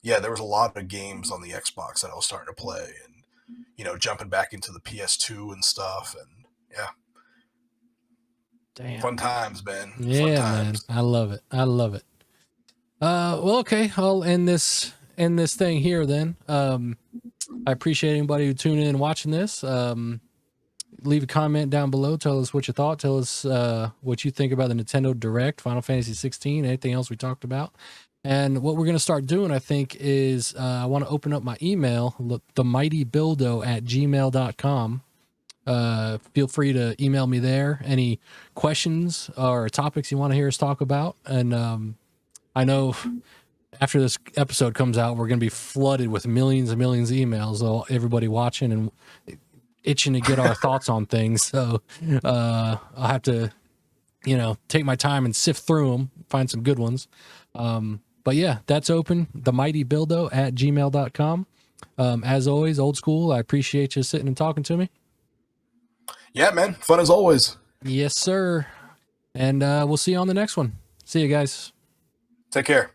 yeah, there was a lot of games on the Xbox that I was starting to play, and jumping back into the PS2 and stuff, and yeah, Damn. fun times, man. Fun Yeah, man. times. I love it. I love it. Well, okay. I'll end this thing here then. I appreciate anybody who tuned in and watching this. Leave a comment down below. Tell us what you thought. Tell us what you think about the Nintendo Direct, Final Fantasy 16, anything else we talked about. And what we're going to start doing, I think, is I want to open up my email, themightybildo@gmail.com. Feel free to email me there. Any questions or topics you want to hear us talk about. And I know after this episode comes out, we're going to be flooded with millions and millions of emails. So everybody watching and itching to get our thoughts on things. So I'll have to, take my time and sift through them, find some good ones. But yeah, that's open. themightybildo@gmail.com. As always, old school. I appreciate you sitting and talking to me. Yeah, man. Fun as always. Yes, sir. And we'll see you on the next one. See you guys. Take care.